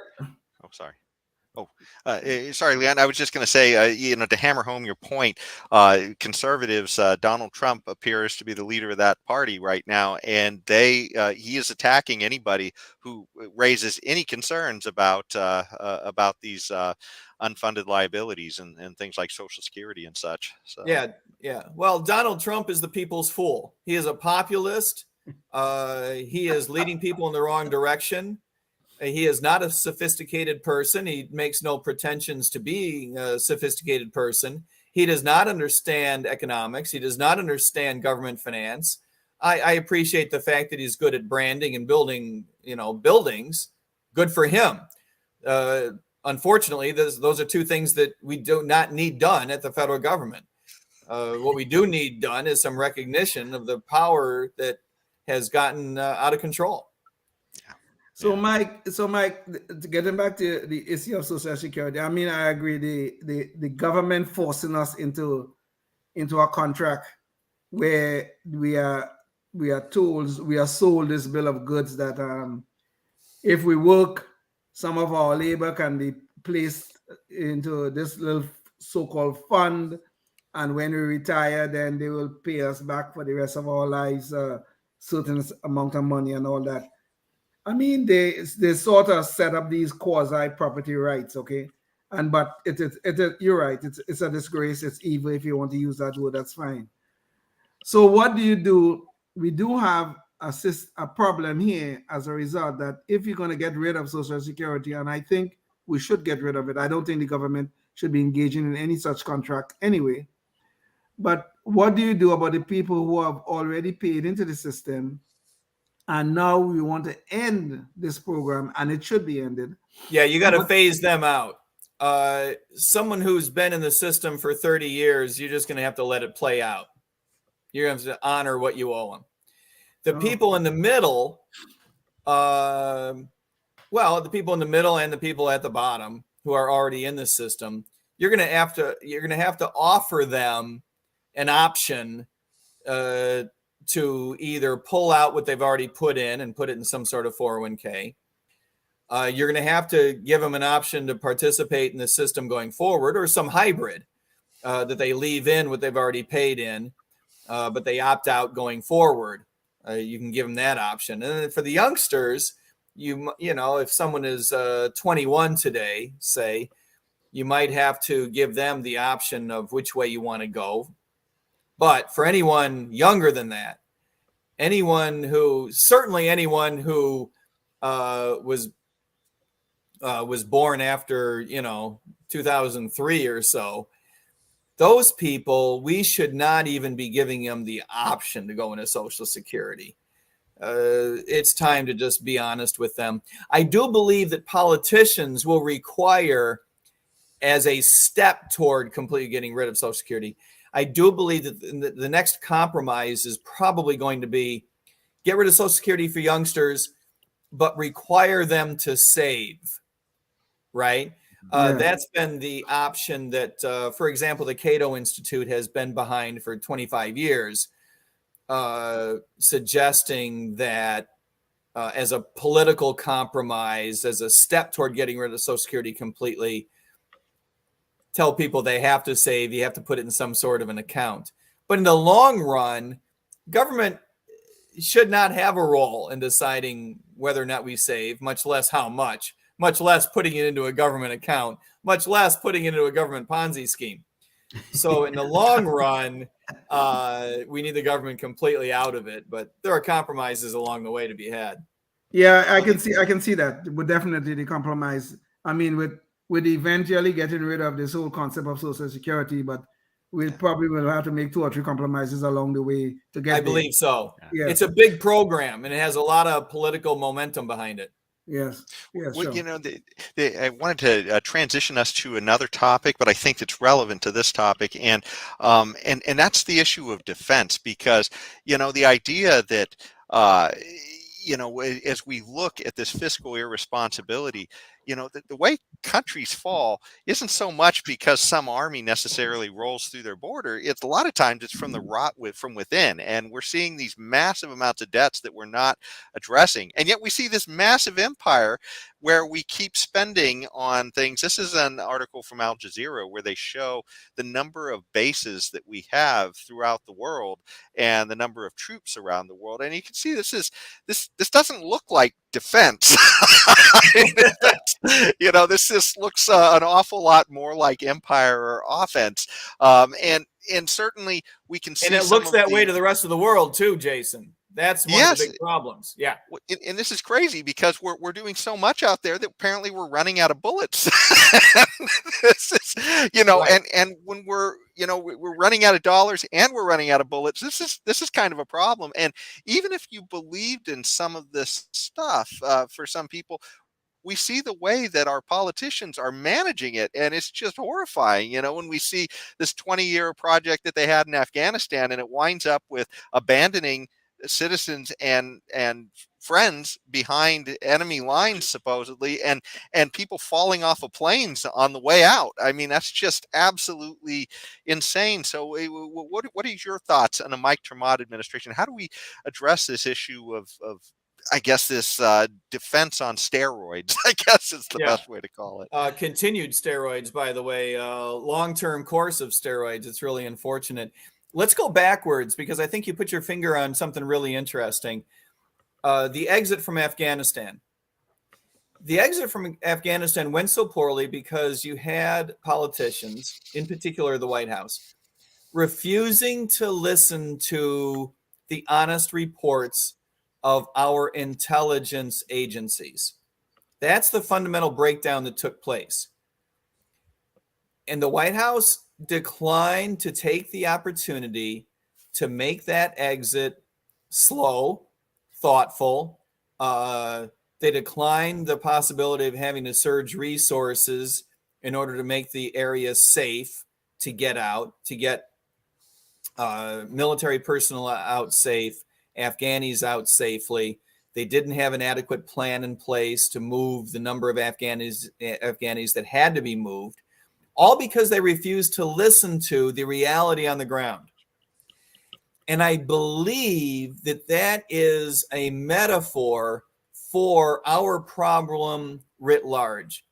Sorry, Leon. I was just going to say, to hammer home your point, conservatives, Donald Trump appears to be the leader of that party right now, and he is attacking anybody who raises any concerns about these unfunded liabilities and things like Social Security and such. So. Yeah. Well, Donald Trump is the people's fool. He is a populist. He is leading people in the wrong direction. He is not a sophisticated person. He makes no pretensions to being a sophisticated person. He does not understand economics. He does not understand government finance. I appreciate the fact that he's good at branding and building, buildings. Good for him. Unfortunately, those are two things that we do not need done at the federal government. What we do need done is some recognition of the power that has gotten out of control. So, Mike, getting back to the issue of Social Security, I mean, I agree. The government forcing us into a contract where we are sold this bill of goods that if we work, some of our labor can be placed into this little so-called fund, and when we retire, then they will pay us back for the rest of our lives certain amount of money and all that. I mean, they sort of set up these quasi property rights, okay? But you're right. It's a disgrace. It's evil. If you want to use that word, that's fine. So what do you do? We do have a problem here as a result that if you're going to get rid of Social Security, and I think we should get rid of it. I don't think the government should be engaging in any such contract anyway. But what do you do about the people who have already paid into the system, and now we want to end this program, and it should be ended? Yeah, you got to phase them out. Someone who's been in the system for 30 years, you're just going to have to let it play out. You're going to have to honor what you owe them. The people in the middle, the people in the middle and the people at the bottom who are already in the system, you're going to have to offer them an option to either pull out what they've already put in and put it in some sort of 401k. You're going to have to give them an option to participate in the system going forward, or some hybrid that they leave in what they've already paid in, but they opt out going forward. You can give them that option. And then for the youngsters, if someone is 21 today, say, you might have to give them the option of which way you want to go. But for anyone younger than that, anyone who was born after 2003 or so, those people, we should not even be giving them the option to go into Social Security. It's time to just be honest with them. I do believe that politicians will require, as a step toward completely getting rid of Social Security, I do believe that the next compromise is probably going to be get rid of Social Security for youngsters, but require them to save, right? That's been the option that, for example, the Cato Institute has been behind for 25 years, suggesting that as a political compromise, as a step toward getting rid of Social Security completely, tell people they have to save, you have to put it in some sort of an account. But in the long run, government should not have a role in deciding whether or not we save, much less how much, much less putting it into a government account, much less putting it into a government Ponzi scheme. So in the long run, we need the government completely out of it, but there are compromises along the way to be had. Yeah, I can see that. But definitely the compromise. I mean, with eventually getting rid of this whole concept of Social Security, but we probably will have to make 2 or 3 compromises along the way to get I believe so. Yeah. It's a big program, and it has a lot of political momentum behind it. Yes. Well, sure. I wanted to transition us to another topic, but I think it's relevant to this topic, and that's the issue of defense, because the idea that as we look at this fiscal irresponsibility, the way countries fall isn't so much because some army necessarily rolls through their border. It's a lot of times it's from the rot from within, and we're seeing these massive amounts of debts that we're not addressing, and yet we see this massive empire where we keep spending on things. This is an article from Al Jazeera where they show the number of bases that we have throughout the world and the number of troops around the world, and you can see this doesn't look like defense. This just looks an awful lot more like empire or offense, and certainly we can see, and it looks that way to the rest of the world too, Jason. That's one of the Yes. big problems. Yeah. And this is crazy because we're doing so much out there that apparently we're running out of bullets. This is, Right. and when we're running out of dollars and we're running out of bullets, this is kind of a problem. And even if you believed in some of this stuff, for some people, we see the way that our politicians are managing it, and it's just horrifying. When we see this 20-year project that they had in Afghanistan, and it winds up with abandoning citizens and friends behind enemy lines, supposedly, and people falling off of planes on the way out. I mean, that's just absolutely insane. So what are your thoughts on the Mike ter Maat administration? How do we address this issue of I guess this defense on steroids, I guess is the best way to call it. Continued steroids, by the way, long-term course of steroids. It's really unfortunate. Let's go backwards, because I think you put your finger on something really interesting. The exit from Afghanistan. The exit from Afghanistan went so poorly because you had politicians, in particular the White House, refusing to listen to the honest reports of our intelligence agencies. That's the fundamental breakdown that took place. And the White House declined to take the opportunity to make that exit slow, thoughtful. They declined the possibility of having to surge resources in order to make the area safe to get out, to get military personnel out safe, Afghanis out safely. They didn't have an adequate plan in place to move the number of Afghanis that had to be moved, all because they refused to listen to the reality on the ground. And I believe that that is a metaphor for our problem writ large,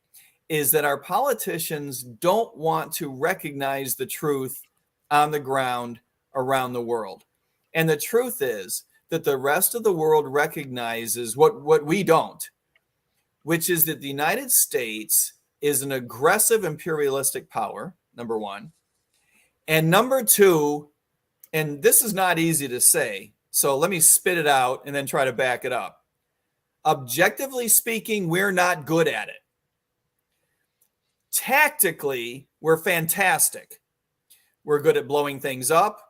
is that our politicians don't want to recognize the truth on the ground around the world. And the truth is that the rest of the world recognizes what we don't, which is that the United States is an aggressive imperialistic power, number one. And number two, and this is not easy to say, so let me spit it out and then try to back it up. Objectively speaking, we're not good at it. Tactically, we're fantastic. We're good at blowing things up.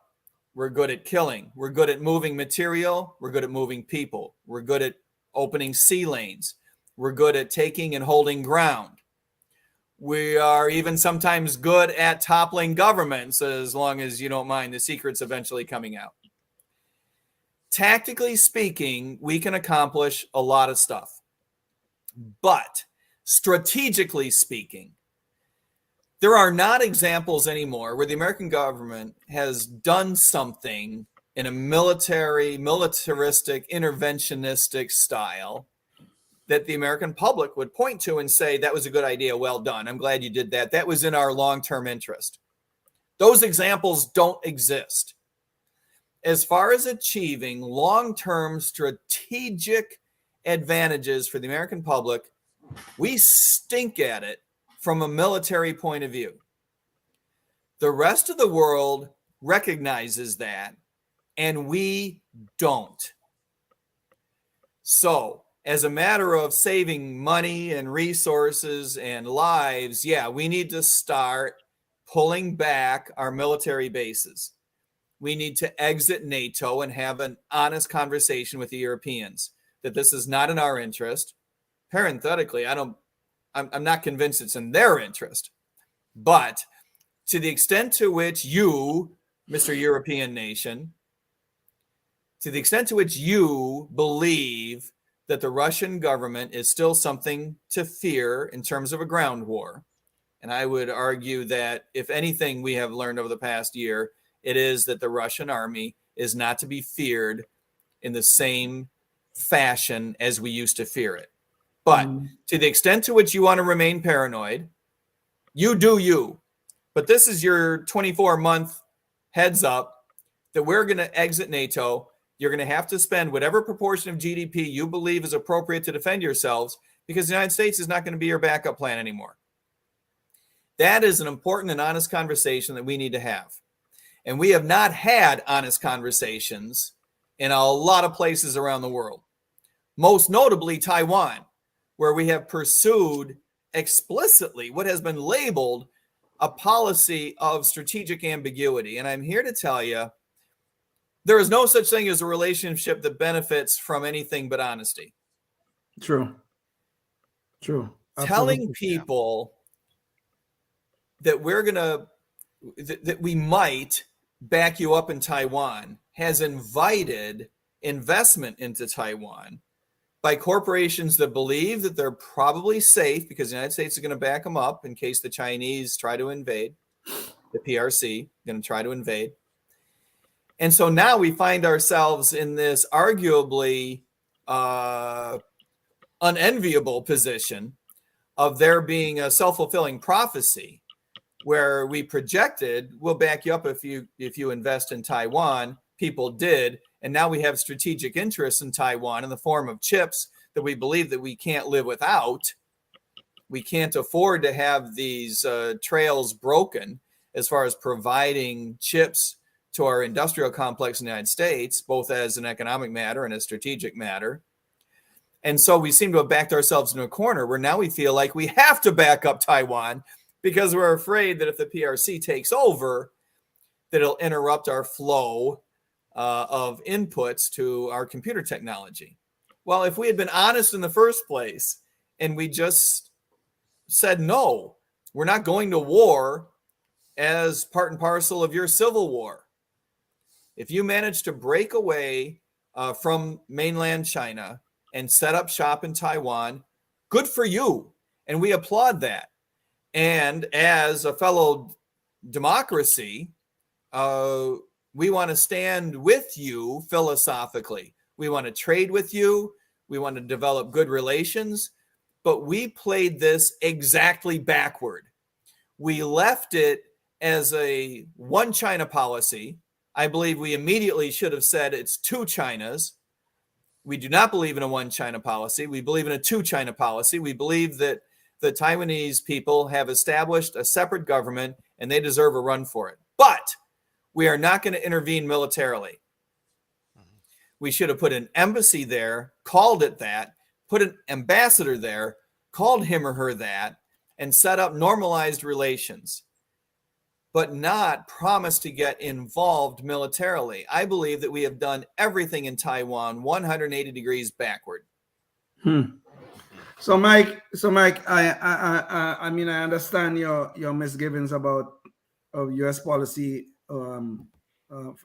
We're good at killing. We're good at moving material. We're good at moving people. We're good at opening sea lanes. We're good at taking and holding ground. We are even sometimes good at toppling governments, as long as you don't mind the secrets eventually coming out. Tactically speaking, we can accomplish a lot of stuff. But strategically speaking, there are not examples anymore where the American government has done something in a militaristic, interventionistic style that the American public would point to and say, that was a good idea, well done, I'm glad you did that. That was in our long-term interest. Those examples don't exist. As far as achieving long-term strategic advantages for the American public, we stink at it from a military point of view. The rest of the world recognizes that, and we don't. So, as a matter of saving money and resources and lives, yeah, we need to start pulling back our military bases. We need to exit NATO and have an honest conversation with the Europeans that this is not in our interest. Parenthetically, I'm not convinced it's in their interest. But to the extent to which you, Mr. European nation, to the extent to which you believe that the Russian government is still something to fear in terms of a ground war, and I would argue that if anything we have learned over the past year, it is that the Russian army is not to be feared in the same fashion as we used to fear it. But to the extent to which you want to remain paranoid, you do you. But this is your 24-month heads up that we're going to exit NATO. You're going to have to spend whatever proportion of GDP you believe is appropriate to defend yourselves, because the United States is not going to be your backup plan anymore. That is an important and honest conversation that we need to have. And we have not had honest conversations in a lot of places around the world, most notably Taiwan, where we have pursued explicitly what has been labeled a policy of strategic ambiguity. And I'm here to tell you, there is no such thing as a relationship that benefits from anything but honesty. True. True. Telling Absolutely. people that that we might back you up in Taiwan has invited investment into Taiwan by corporations that believe that they're probably safe because the United States is going to back them up in case the Chinese try to invade, the PRC going to try to invade. And so now we find ourselves in this arguably unenviable position of there being a self-fulfilling prophecy where we projected, we'll back you up if you invest in Taiwan. People did. And now we have strategic interests in Taiwan in the form of chips that we believe that we can't live without. We can't afford to have these trails broken as far as providing chips to our industrial complex in the United States, both as an economic matter and a strategic matter. And so we seem to have backed ourselves into a corner where now we feel like we have to back up Taiwan because we're afraid that if the PRC takes over, that it'll interrupt our flow of inputs to our computer technology. Well, if we had been honest in the first place and we just said, no, we're not going to war as part and parcel of your civil war. If you manage to break away from mainland China and set up shop in Taiwan, good for you. And we applaud that. And as a fellow democracy, we want to stand with you philosophically. We want to trade with you. We want to develop good relations. But we played this exactly backward. We left it as a one China policy. I believe we immediately should have said it's two Chinas. We do not believe in a one China policy. We believe in a two China policy. We believe that the Taiwanese people have established a separate government and they deserve a run for it. But we are not going to intervene militarily. We should have put an embassy there, called it that, put an ambassador there, called him or her that, and set up normalized relations, but not promise to get involved militarily. I believe that we have done everything in Taiwan 180 degrees backward. So Mike, I mean, I understand your misgivings about of U.S. policy,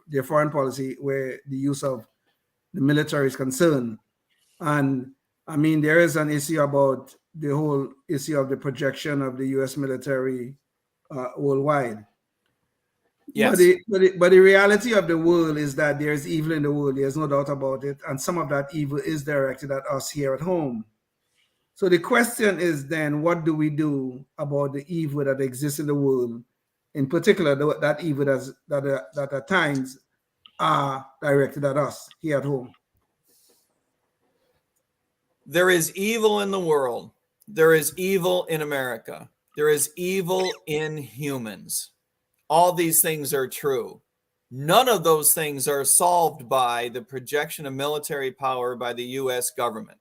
their foreign policy, where the use of the military is concerned. And I mean, there is an issue about the whole issue of the projection of the U.S. military worldwide. Yes. But the reality of the world is that there's evil in the world. There's no doubt about it. And some of that evil is directed at us here at home. So the question is then, what do we do about the evil that exists in the world? In particular, that evil that at times are directed at us here at home. There is evil in the world. There is evil in America. There is evil in humans. All these things are true. None of those things are solved by the projection of military power by the U.S. government.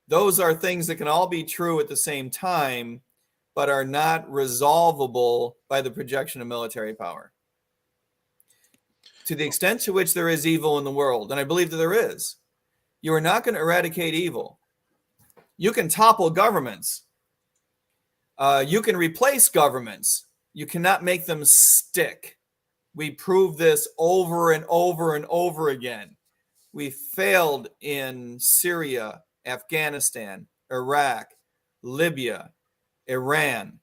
Those are things that can all be true at the same time, but are not resolvable by the projection of military power. To the extent to which there is evil in the world, and I believe that there is, you are not going to eradicate evil. You can topple governments. You can replace governments. You cannot make them stick. We prove this over and over and over again. We failed in Syria, Afghanistan, Iraq, Libya, Iran.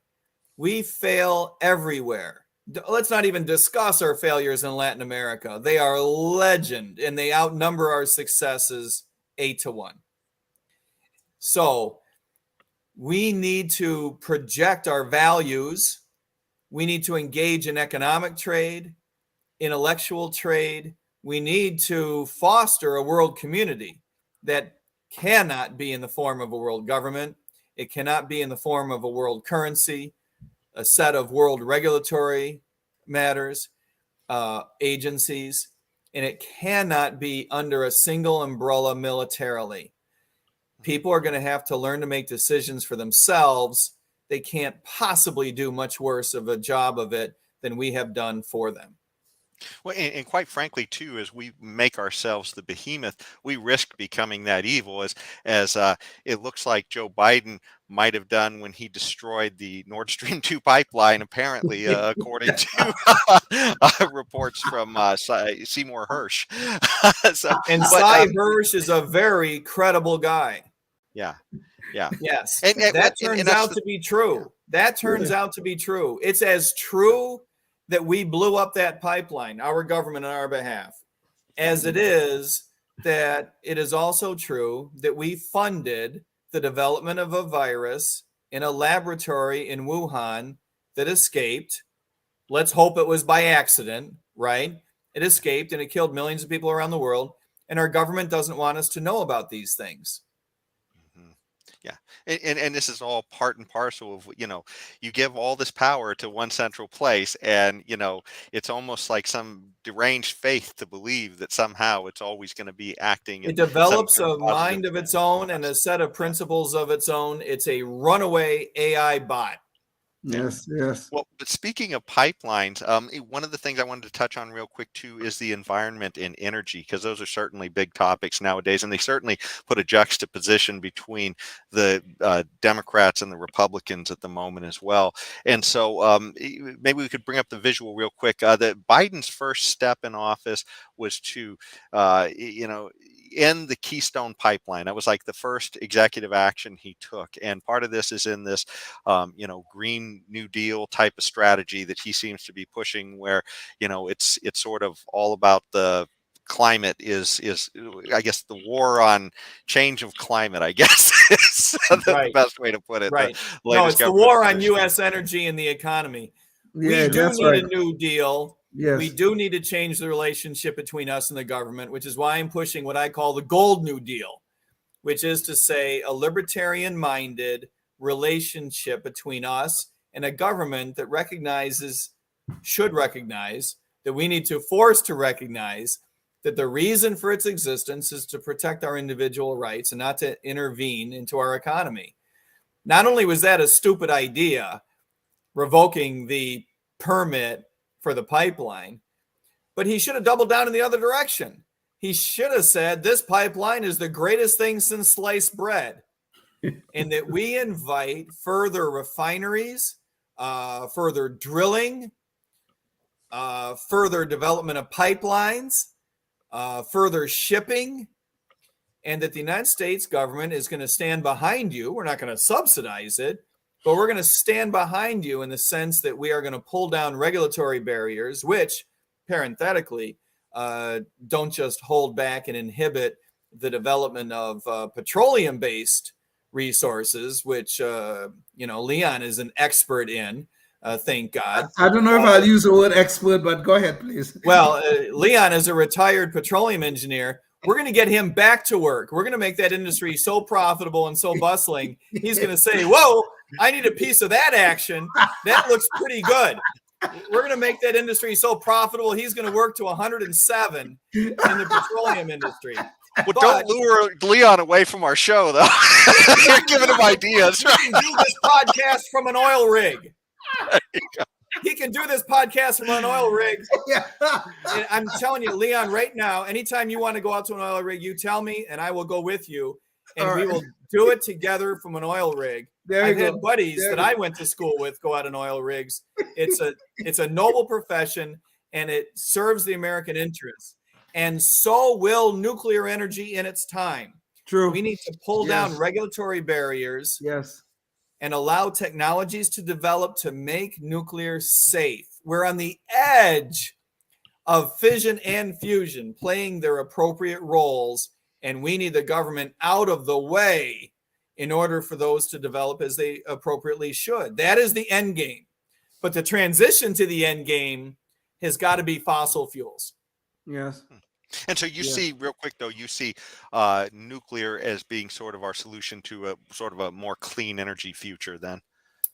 We fail everywhere. Let's not even discuss our failures in Latin America. They are legend, and they outnumber our successes 8-1. So we need to project our values. We need to engage in economic trade, intellectual trade. We need to foster a world community that cannot be in the form of a world government. It cannot be in the form of a world currency, a set of world regulatory matters, agencies. and it cannot be under a single umbrella militarily. People are going to have to learn to make decisions for themselves. They can't possibly do much worse of a job of it than we have done for them. Well, and quite frankly, too, as we make ourselves the behemoth, we risk becoming that evil, as it looks like Joe Biden might have done when he destroyed the Nord Stream 2 pipeline, apparently, according to reports from Seymour Hersh. And Cy Hersh is a very credible guy. Yeah. Yes. And that turns out to be true. That turns out to be true. It's as true that we blew up that pipeline, our government on our behalf, as it is that it is also true that we funded the development of a virus in a laboratory in Wuhan that escaped. Let's hope it was by accident, right? It escaped and it killed millions of people around the world. And our government doesn't want us to know about these things. Yeah. And this is all part and parcel of, you give all this power to one central place, and, it's almost like some deranged faith to believe that somehow it's always going to be acting. It develops a mind of its own and a set of principles of its own. It's a runaway AI bot. Yes. Well, but speaking of pipelines, one of the things I wanted to touch on real quick too is the environment and energy, because those are certainly big topics nowadays, and they certainly put a juxtaposition between the Democrats and the Republicans at the moment as well. And so maybe we could bring up the visual real quick. That Biden's first step in office was to, end the Keystone Pipeline. That was like the first executive action he took, and part of this is in this, Green New Deal type of strategy that he seems to be pushing, where it's sort of all about the climate is I guess the war on change of climate, I guess is the best way to put it. Right. No, it's the war on U.S. energy and the economy. Yeah, we do need a new deal. Yes. We do need to change the relationship between us and the government, which is why I'm pushing what I call the Gold New Deal, which is to say a libertarian-minded relationship between us and a government that should recognize that we need to force to recognize that the reason for its existence is to protect our individual rights and not to intervene into our economy. Not only was that a stupid idea, revoking the permit for the pipeline, but he should have doubled down in the other direction. He should have said this pipeline is the greatest thing since sliced bread, and that we invite further refineries, further drilling, further development of pipelines, further shipping, and that the United States government is going to stand behind you. We're not going to subsidize it, but we're going to stand behind you in the sense that we are going to pull down regulatory barriers, which, parenthetically, don't just hold back and inhibit the development of petroleum-based resources, which, Leon is an expert in, thank God. I don't know if I'll use the word expert, but go ahead, please. Well, Leon is a retired petroleum engineer. We're going to get him back to work. We're going to make that industry so profitable and so bustling. He's going to say, whoa, I need a piece of that action. That looks pretty good. We're going to make that industry so profitable. He's going to work to 107 in the petroleum industry. Well, don't lure Leon away from our show, though. You're giving him ideas. He can do this podcast from an oil rig. He can do this podcast from an oil rig. And I'm telling you, Leon, right now, anytime you want to go out to an oil rig, you tell me, and I will go with you, and we will do it together from an oil rig. I've had buddies that I went to school with go out on oil rigs. It's a noble profession, and it serves the American interest. And so will nuclear energy in its time. True. We need to pull down regulatory barriers. Yes. And allow technologies to develop to make nuclear safe. We're on the edge of fission and fusion playing their appropriate roles, and we need the government out of the way in order for those to develop as they appropriately should. That is the end game. But the transition to the end game has got to be fossil fuels. Yes. And so you see, real quick though, you see nuclear as being sort of our solution to a sort of a more clean energy future then?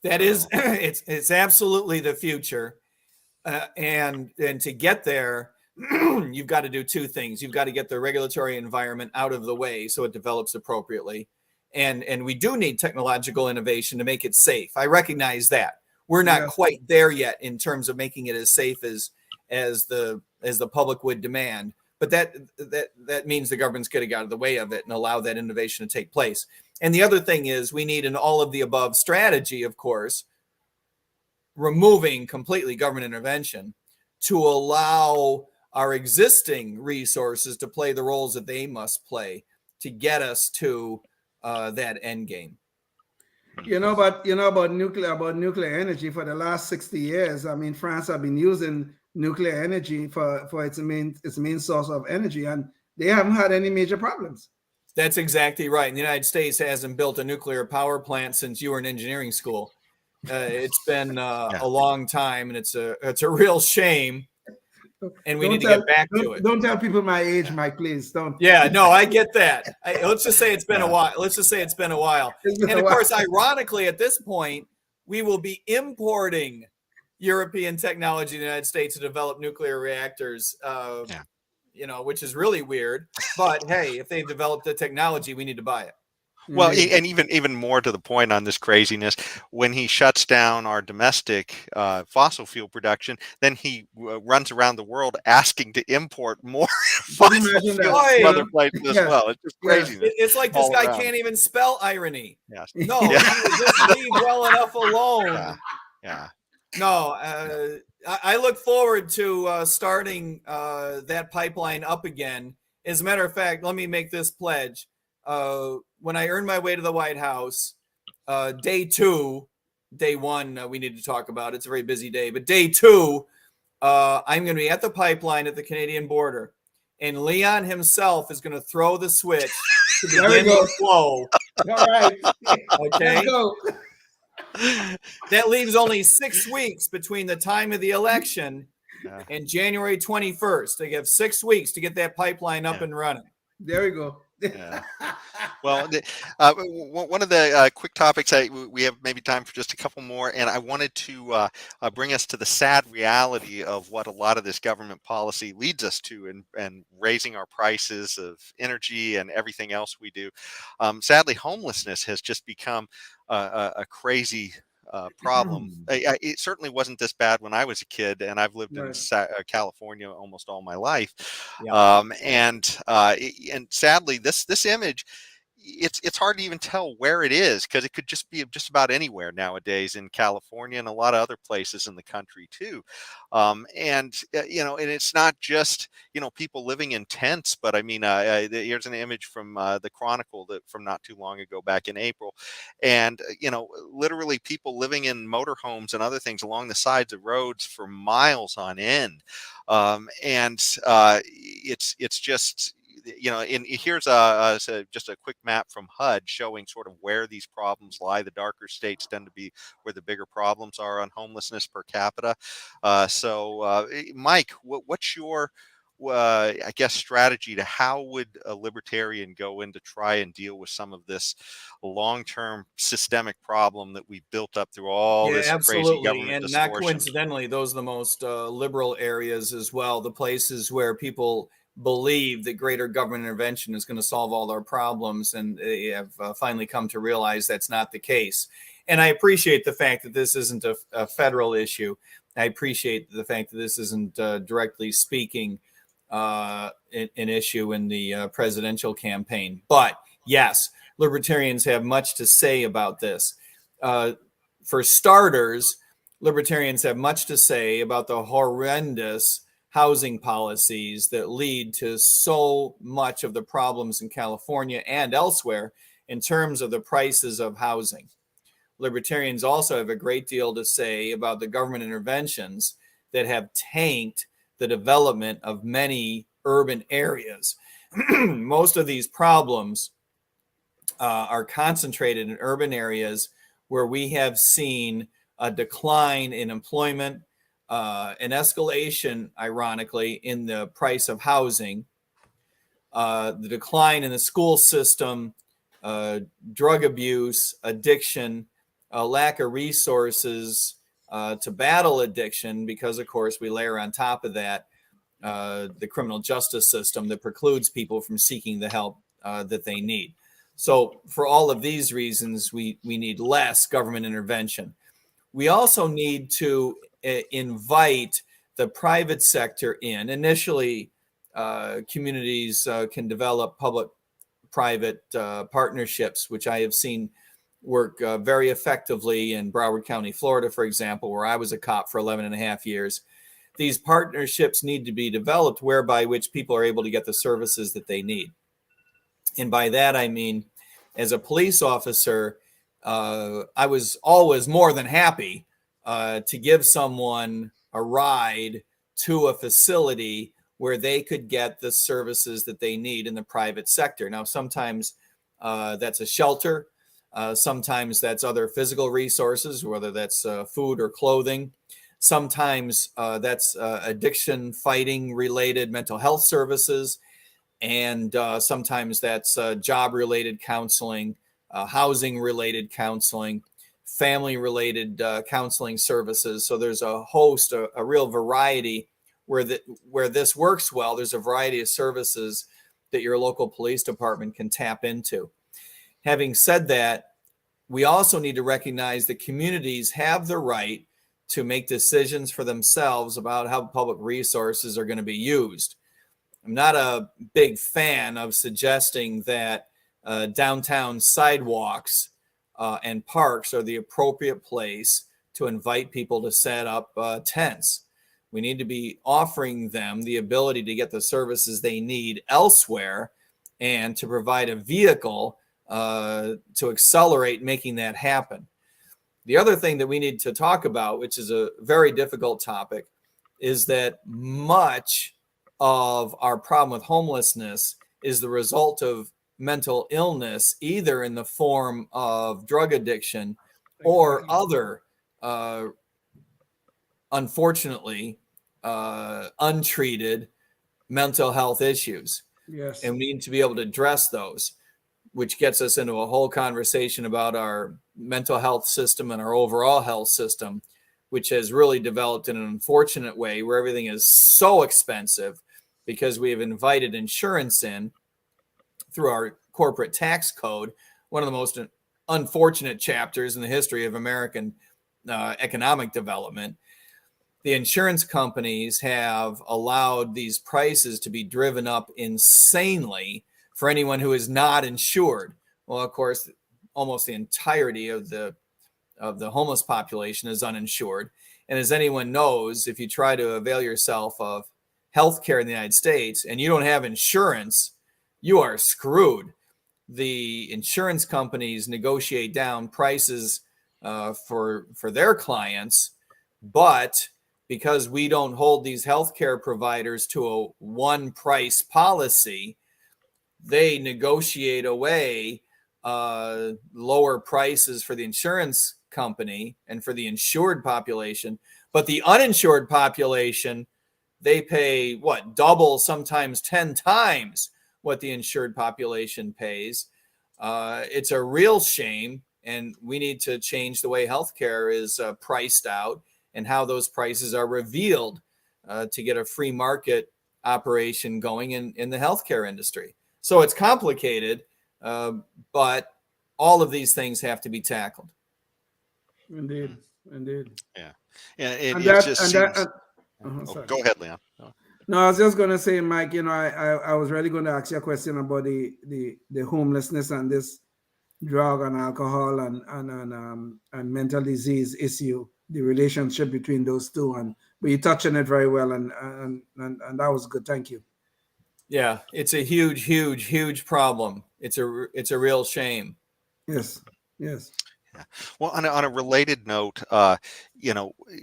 That is, it's absolutely the future. And to get there, you've got to do two things. You've got to get the regulatory environment out of the way so it develops appropriately. And we do need technological innovation to make it safe. I recognize that. We're not quite there yet in terms of making it as safe as the public would demand. But that means the government's got to get out of the way of it and allow that innovation to take place. And the other thing is we need an all of the above strategy, of course, removing completely government intervention to allow our existing resources to play the roles that they must play to get us to that end game. About nuclear energy for the last 60 years. I mean, France have been using nuclear energy for its main source of energy, and they haven't had any major problems. That's exactly right. And the United States hasn't built a nuclear power plant since you were in engineering school. It's been a long time, and it's a real shame. And we need to get back to it. Don't tell people my age, Mike, please. Don't. Yeah, no, I get that. Let's just say it's been a while. And of course, ironically, at this point, we will be importing European technology in the United States to develop nuclear reactors, which is really weird. But hey, if they've developed the technology, we need to buy it. Well, and even more to the point on this craziness, when he shuts down our domestic fossil fuel production, then he runs around the world asking to import more fossil fuel from other places as well. It's just craziness. It's like this guy can't even spell irony. Yes. No, just leave well enough alone. Yeah. No, I look forward to starting that pipeline up again. As a matter of fact, let me make this pledge. When I earn my way to the White House, day one, we need to talk about. It's a very busy day, but day two, I'm going to be at the pipeline at the Canadian border, and Leon himself is going to throw the switch to begin the flow. All right. Okay. Let's go. That leaves only 6 weeks between the time of the election and January 21st. They have 6 weeks to get that pipeline up and running. There we go. Yeah. Well, one of the quick topics we have maybe time for just a couple more, and I wanted to bring us to the sad reality of what a lot of this government policy leads us to, and raising our prices of energy and everything else we do. Sadly, homelessness has just become a crazy problem. It certainly wasn't this bad when I was a kid, and I've lived in California almost all my life. Yeah. And sadly, this image, it's hard to even tell where it is, because it could just be just about anywhere nowadays in California and a lot of other places in the country too. And it's not just people living in tents, but I mean, here's an image from the Chronicle from not too long ago, back in April, and literally people living in motorhomes and other things along the sides of roads for miles on end. It's just. And here's just a quick map from HUD showing sort of where these problems lie. The darker states tend to be where the bigger problems are on homelessness per capita. So, Mike, what's your, I guess, strategy to how would a libertarian go in to try and deal with some of this long-term systemic problem that we built up through all this crazy government and distortion? Not coincidentally, those are the most liberal areas as well, the places where people believe that greater government intervention is going to solve all our problems, and they have finally come to realize that's not the case. And I appreciate the fact that this isn't a federal issue. I appreciate the fact that this isn't directly speaking an issue in the presidential campaign. But yes, libertarians have much to say about this. For starters, libertarians have much to say about the horrendous housing policies that lead to so much of the problems in California and elsewhere in terms of the prices of housing. Libertarians also have a great deal to say about the government interventions that have tanked the development of many urban areas. Most of these problems are concentrated in urban areas where we have seen a decline in employment, an escalation, ironically, in the price of housing, the decline in the school system, drug abuse, addiction, lack of resources to battle addiction, because, of course, we layer on top of that the criminal justice system that precludes people from seeking the help that they need. So for all of these reasons, we need less government intervention. We also need to invite the private sector in. Initially, communities can develop public-private partnerships, which I have seen work very effectively in Broward County, Florida, for example, where I was a cop for 11 and a half years. These partnerships need to be developed whereby which people are able to get the services that they need. And by that, I mean, as a police officer, I was always more than happy to give someone a ride to a facility where they could get the services that they need in the private sector. Now, sometimes that's a shelter. Sometimes that's other physical resources, whether that's food or clothing. Sometimes that's addiction fighting related mental health services. And sometimes that's job-related counseling, housing-related counseling, family-related counseling services. So there's a host, a real variety where this works well. There's a variety of services that your local police department can tap into. Having said that, we also need to recognize that communities have the right to make decisions for themselves about how public resources are going to be used. I'm not a big fan of suggesting that downtown sidewalks and parks are the appropriate place to invite people to set up tents. We need to be offering them the ability to get the services they need elsewhere and to provide a vehicle to accelerate making that happen. The other thing that we need to talk about, which is a very difficult topic, is that much of our problem with homelessness is the result of mental illness, either in the form of drug addiction or other, unfortunately, untreated mental health issues. Yes. And we need to be able to address those, which gets us into a whole conversation about our mental health system and our overall health system, which has really developed in an unfortunate way where everything is so expensive because we have invited insurance in through our corporate tax code, one of the most unfortunate chapters in the history of American economic development. The insurance companies have allowed these prices to be driven up insanely for anyone who is not insured. Well, of course, almost the entirety of the homeless population is uninsured. And as anyone knows, if you try to avail yourself of health care in the United States and you don't have insurance, you are screwed. The insurance companies negotiate down prices for their clients, but because we don't hold these healthcare providers to a one price policy, they negotiate away lower prices for the insurance company and for the insured population. But the uninsured population, they pay double, sometimes 10 times what the insured population pays. It's a real shame, and we need to change the way healthcare is priced out and how those prices are revealed to get a free market operation going in the healthcare industry. So it's complicated, but all of these things have to be tackled. Indeed. Yeah. And And it that, just and seems. that, sorry. Go ahead, Leon. No, I was just going to say, Mike, I was really going to ask you a question about the homelessness and this drug and alcohol and mental disease issue, the relationship between those two. But you touched on it very well, and that was good. Thank you. Yeah, it's a huge problem. It's a real shame. Yes. Yeah. Well, on a related note,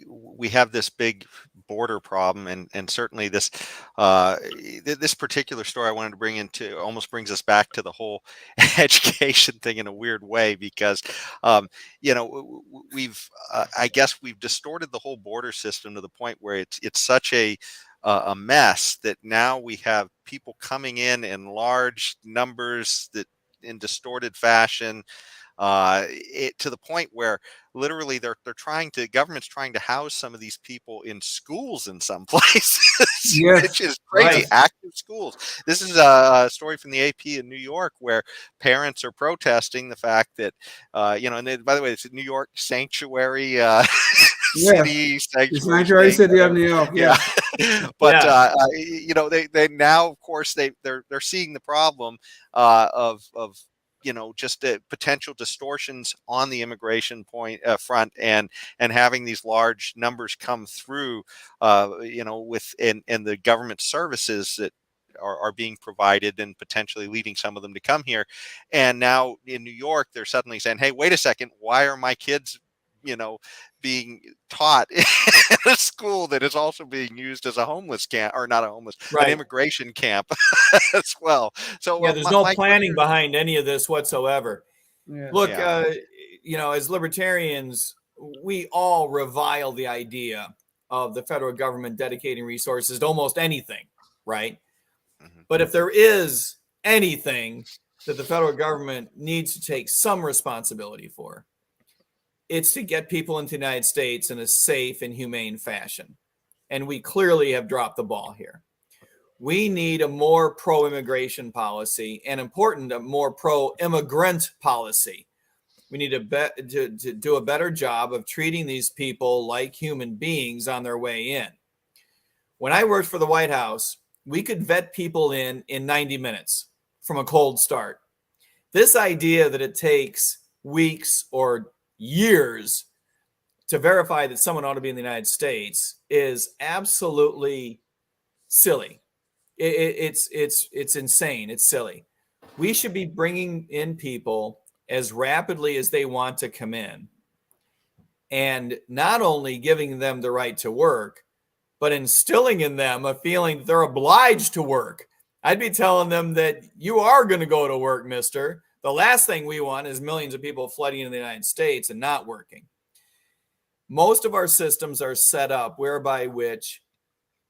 we have this big border problem, and certainly this this particular story I wanted to bring into almost brings us back to the whole education thing in a weird way, because we've I guess we've distorted the whole border system to the point where it's such a mess that now we have people coming in large numbers that in distorted fashion. to the point where literally government's trying to house some of these people in schools in some places, which Yes, is crazy. Right. Active schools. This is a story from the AP in New York where parents are protesting the fact that, and by the way, it's a New York sanctuary yes. city, The sanctuary sanctuary state, city of whatever. New York. Yeah. Yeah. But Yeah. they now, of course, they're seeing the problem of just potential distortions on the immigration front, and having these large numbers come through, with and the government services that are being provided, and potentially leading some of them to come here. And now in New York, they're suddenly saying, hey, wait a second, why are my kids being taught in a school that is also being used as a homeless camp, or not a homeless, an Right. immigration camp as well. So Yeah, there's no my planning question, behind any of this whatsoever. Yeah. Look, yeah, as libertarians, we all revile the idea of the federal government dedicating resources to almost anything, right? mhm. But if there is anything that the federal government needs to take some responsibility for, it's to get people into the United States in a safe and humane fashion. And we clearly have dropped the ball here. We need a more pro-immigration policy, and important, a more pro-immigrant policy. We need to do a better job of treating these people like human beings on their way in. When I worked for the White House, we could vet people in 90 minutes from a cold start. This idea that it takes weeks or years to verify that someone ought to be in the United States is absolutely silly. It's insane. It's silly. We should be bringing in people as rapidly as they want to come in, and not only giving them the right to work, but instilling in them a feeling that they're obliged to work. I'd be telling them that you are going to go to work, mister. The last thing we want is millions of people flooding into the United States and not working. Most of our systems are set up whereby which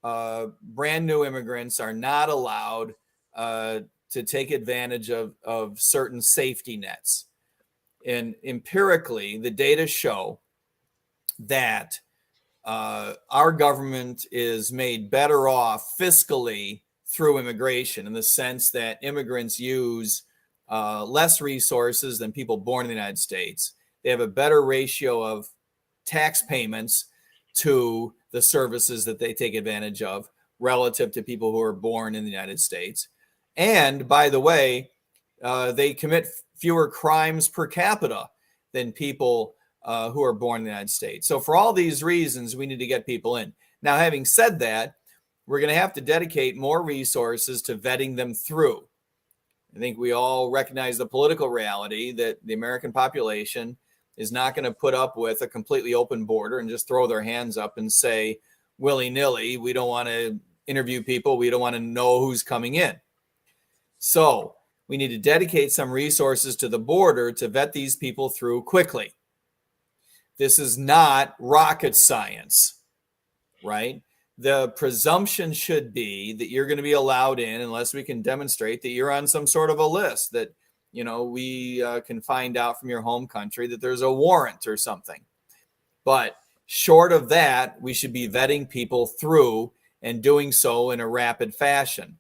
brand new immigrants are not allowed to take advantage of certain safety nets. And empirically, the data show that our government is made better off fiscally through immigration, in the sense that immigrants use less resources than people born in the United States. They have a better ratio of tax payments to the services that they take advantage of relative to people who are born in the United States. And by the way, they commit fewer crimes per capita than people who are born in the United States. So for all these reasons, we need to get people in. Now, having said that, we're going to have to dedicate more resources to vetting them through. I think we all recognize the political reality that the American population is not going to put up with a completely open border and just throw their hands up and say, willy-nilly, we don't want to interview people, we don't want to know who's coming in. So we need to dedicate some resources to the border to vet these people through quickly. This is not rocket science, right? The presumption should be that you're going to be allowed in unless we can demonstrate that you're on some sort of a list, that we can find out from your home country that there's a warrant or something. But short of that, we should be vetting people through, and doing so in a rapid fashion.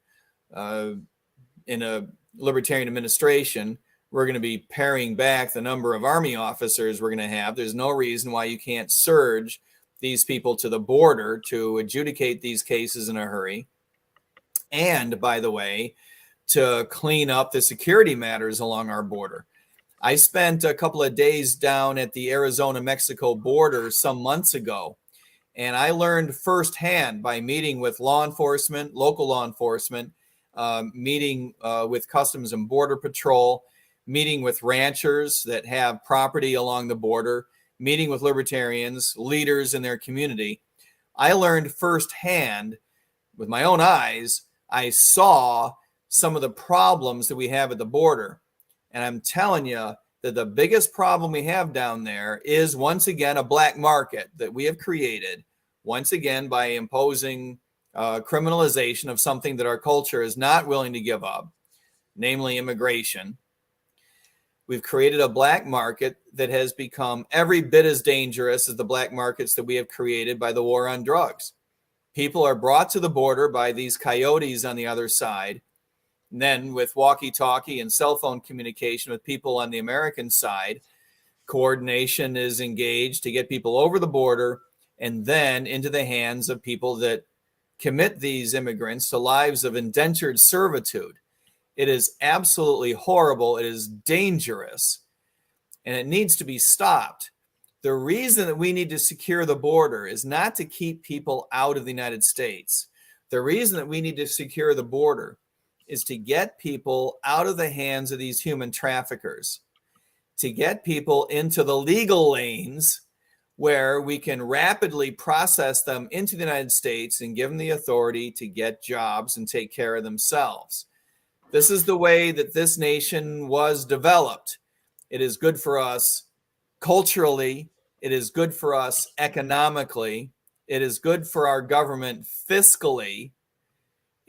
In a libertarian administration, we're going to be paring back the number of Army officers we're going to have. There's no reason why you can't surge these people to the border to adjudicate these cases in a hurry. And by the way, to clean up the security matters along our border. I spent a couple of days down at the Arizona-Mexico border some months ago, and I learned firsthand by meeting with law enforcement, local law enforcement, meeting with Customs and Border Patrol, meeting with ranchers that have property along the border, meeting with libertarians, leaders in their community. I learned firsthand with my own eyes. I saw some of the problems that we have at the border. And I'm telling you that the biggest problem we have down there is, once again, a black market that we have created, once again, by imposing criminalization of something that our culture is not willing to give up, namely immigration. We've created a black market that has become every bit as dangerous as the black markets that we have created by the war on drugs. People are brought to the border by these coyotes on the other side. And then with walkie-talkie and cell phone communication with people on the American side, coordination is engaged to get people over the border and then into the hands of people that commit these immigrants to lives of indentured servitude. It is absolutely horrible. It is dangerous, and it needs to be stopped. The reason that we need to secure the border is not to keep people out of the United States. The reason that we need to secure the border is to get people out of the hands of these human traffickers, to get people into the legal lanes where we can rapidly process them into the United States and give them the authority to get jobs and take care of themselves. This is the way that this nation was developed. It is good for us culturally. It is good for us economically. It is good for our government fiscally.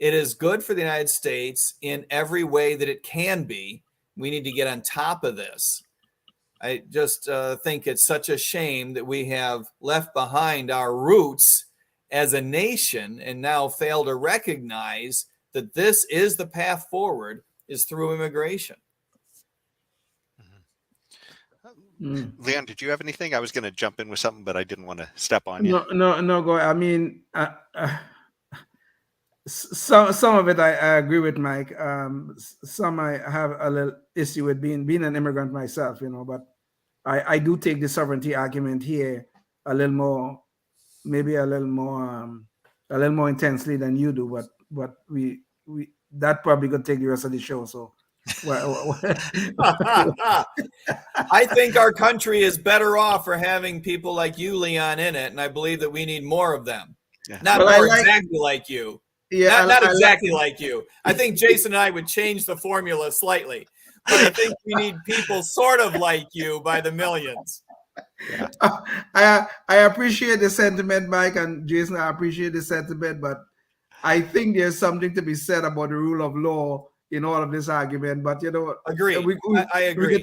It is good for the United States in every way that it can be. We need to get on top of this. I just think it's such a shame that we have left behind our roots as a nation and now fail to recognize that this is the path forward, is through immigration. Leon, did you have anything? I was going to jump in with something, but I didn't want to step on you. No, go. I mean, some of it I agree with Mike. Some I have a little issue with being an immigrant myself, but I do take the sovereignty argument here a little more intensely than you do. But we that probably could take the rest of the show. So. I think our country is better off for having people like you, Leon, in it, and I believe that we need more of them. Yeah. Not exactly like you. Yeah, not exactly like you. I think Jason and I would change the formula slightly, but I think we need people sort of like you by the millions. Yeah. I appreciate the sentiment, Mike, and Jason. I appreciate the sentiment, but I think there's something to be said about the rule of law in all of this argument. But agree. I agree.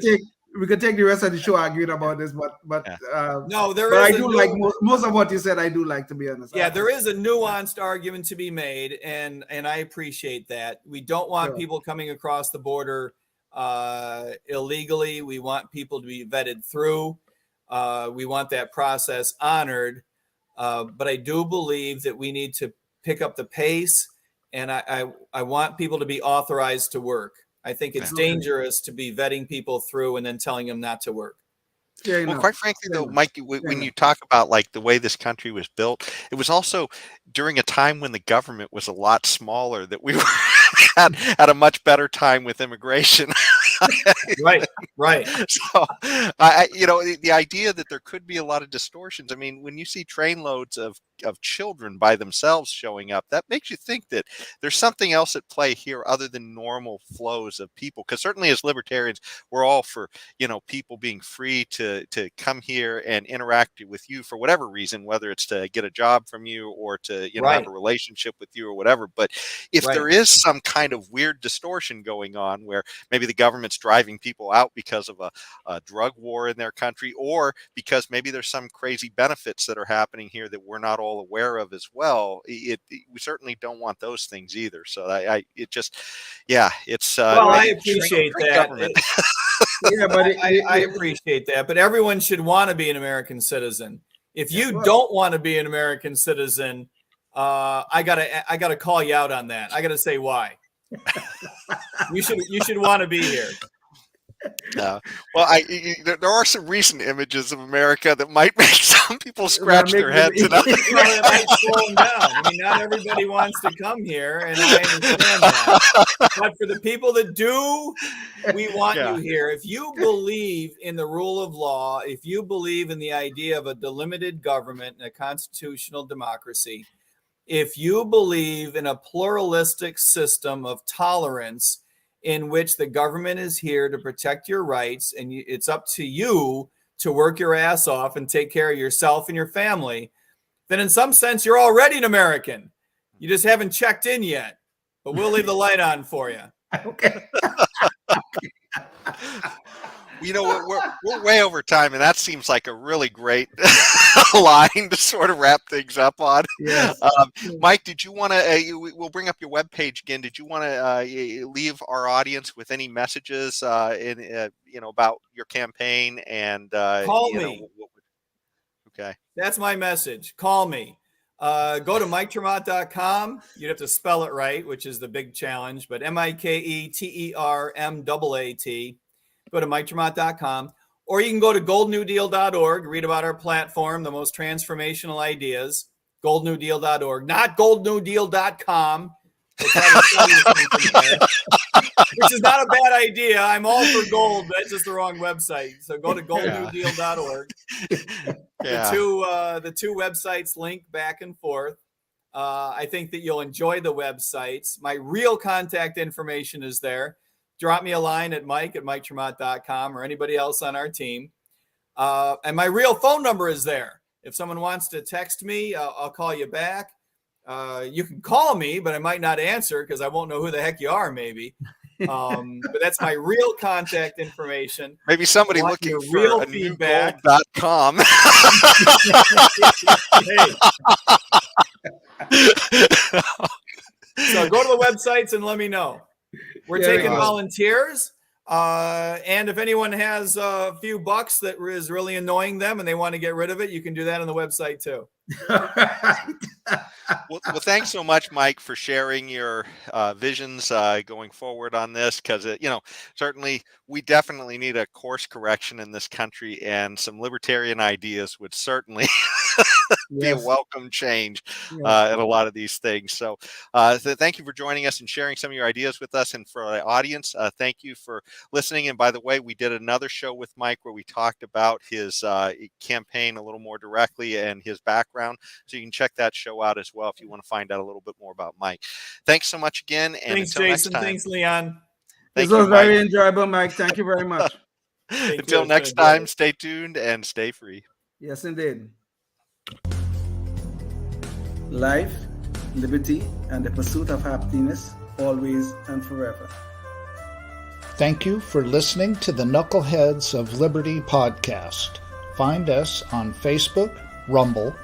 We could take the rest of the show arguing about this, but no, there but is. I do like most of what you said. I do like, to be honest. Yeah, there is a nuanced argument to be made, and I appreciate that. We don't want people coming across the border illegally. We want people to be vetted through. We want that process honored. But I do believe that we need to pick up the pace, and I want people to be authorized to work. I think it's dangerous to be vetting people through and then telling them not to work. Yeah, well, quite frankly, though, Mike, when you talk about like the way this country was built, it was also during a time when the government was a lot smaller, that we were at a much better time with immigration. Right. So, the idea that there could be a lot of distortions. I mean, when you see trainloads of children by themselves showing up, that makes you think that there's something else at play here other than normal flows of people. Because certainly as libertarians, we're all for, people being free to come here and interact with you for whatever reason, whether it's to get a job from you or to, have a relationship with you or whatever. But if there is some kind of weird distortion going on where maybe the government's driving people out because of a drug war in their country, or because maybe there's some crazy benefits that are happening here that we're not all aware of as well, we certainly don't want those things either. So I appreciate that. I appreciate that, but everyone should want to be an American citizen. If you don't want to be an American citizen, I gotta call you out on that. I gotta say why. You should want to be here. Well, there are some recent images of America that might make some people scratch their heads. It might slow them down. I mean, not everybody wants to come here, and I understand that. But for the people that do, we want you here. If you believe in the rule of law, if you believe in the idea of a delimited government and a constitutional democracy, if you believe in a pluralistic system of tolerance in which the government is here to protect your rights, and it's up to you to work your ass off and take care of yourself and your family, then in some sense, you're already an American. You just haven't checked in yet, but we'll leave the light on for you. Okay. You know, we're way over time, and that seems like a really great line to sort of wrap things up on. Yes. Mike, did you want to? We'll bring up your webpage again. Did you want to leave our audience with any messages about your campaign and Call me. Okay, that's my message. Call me. Go to ter.com. You'd have to spell it right, which is the big challenge, but MIKETERMAAT. Go to ter.com, or you can go to goldnewdeal.org, read about our platform, the most transformational ideas, goldnewdeal.org, not goldnewdeal.com, which is not a bad idea. I'm all for gold, but that's just the wrong website. So go to goldnewdeal.org. Yeah. The two websites link back and forth. I think that you'll enjoy the websites. My real contact information is there. Drop me a line at mike@ter.com or anybody else on our team. And my real phone number is there. If someone wants to text me, I'll call you back. You can call me, but I might not answer because I won't know who the heck you are, maybe. But that's my real contact information. Maybe somebody looking for real a feedback. newgold.com. So go to the websites and let me know. We're taking volunteers. And if anyone has a few bucks that is really annoying them and they want to get rid of it, you can do that on the website too. Well, thanks so much, Mike, for sharing your visions going forward on this, because certainly we definitely need a course correction in this country, and some libertarian ideas would certainly be a welcome change in a lot of these things. So thank you for joining us and sharing some of your ideas with us, and for our audience, thank you for listening. And by the way, we did another show with Mike where we talked about his campaign a little more directly and his background, so you can check that show out as well if you want to find out a little bit more about Mike. Thanks so much again. And thanks, Jason. Thanks, Leon. This was very enjoyable, Mike. Thank you very much. Until next time, stay tuned and stay free. Yes, indeed. Life, liberty, and the pursuit of happiness, always and forever. Thank you for listening to the Knuckleheads of Liberty podcast. Find us on Facebook, Rumble,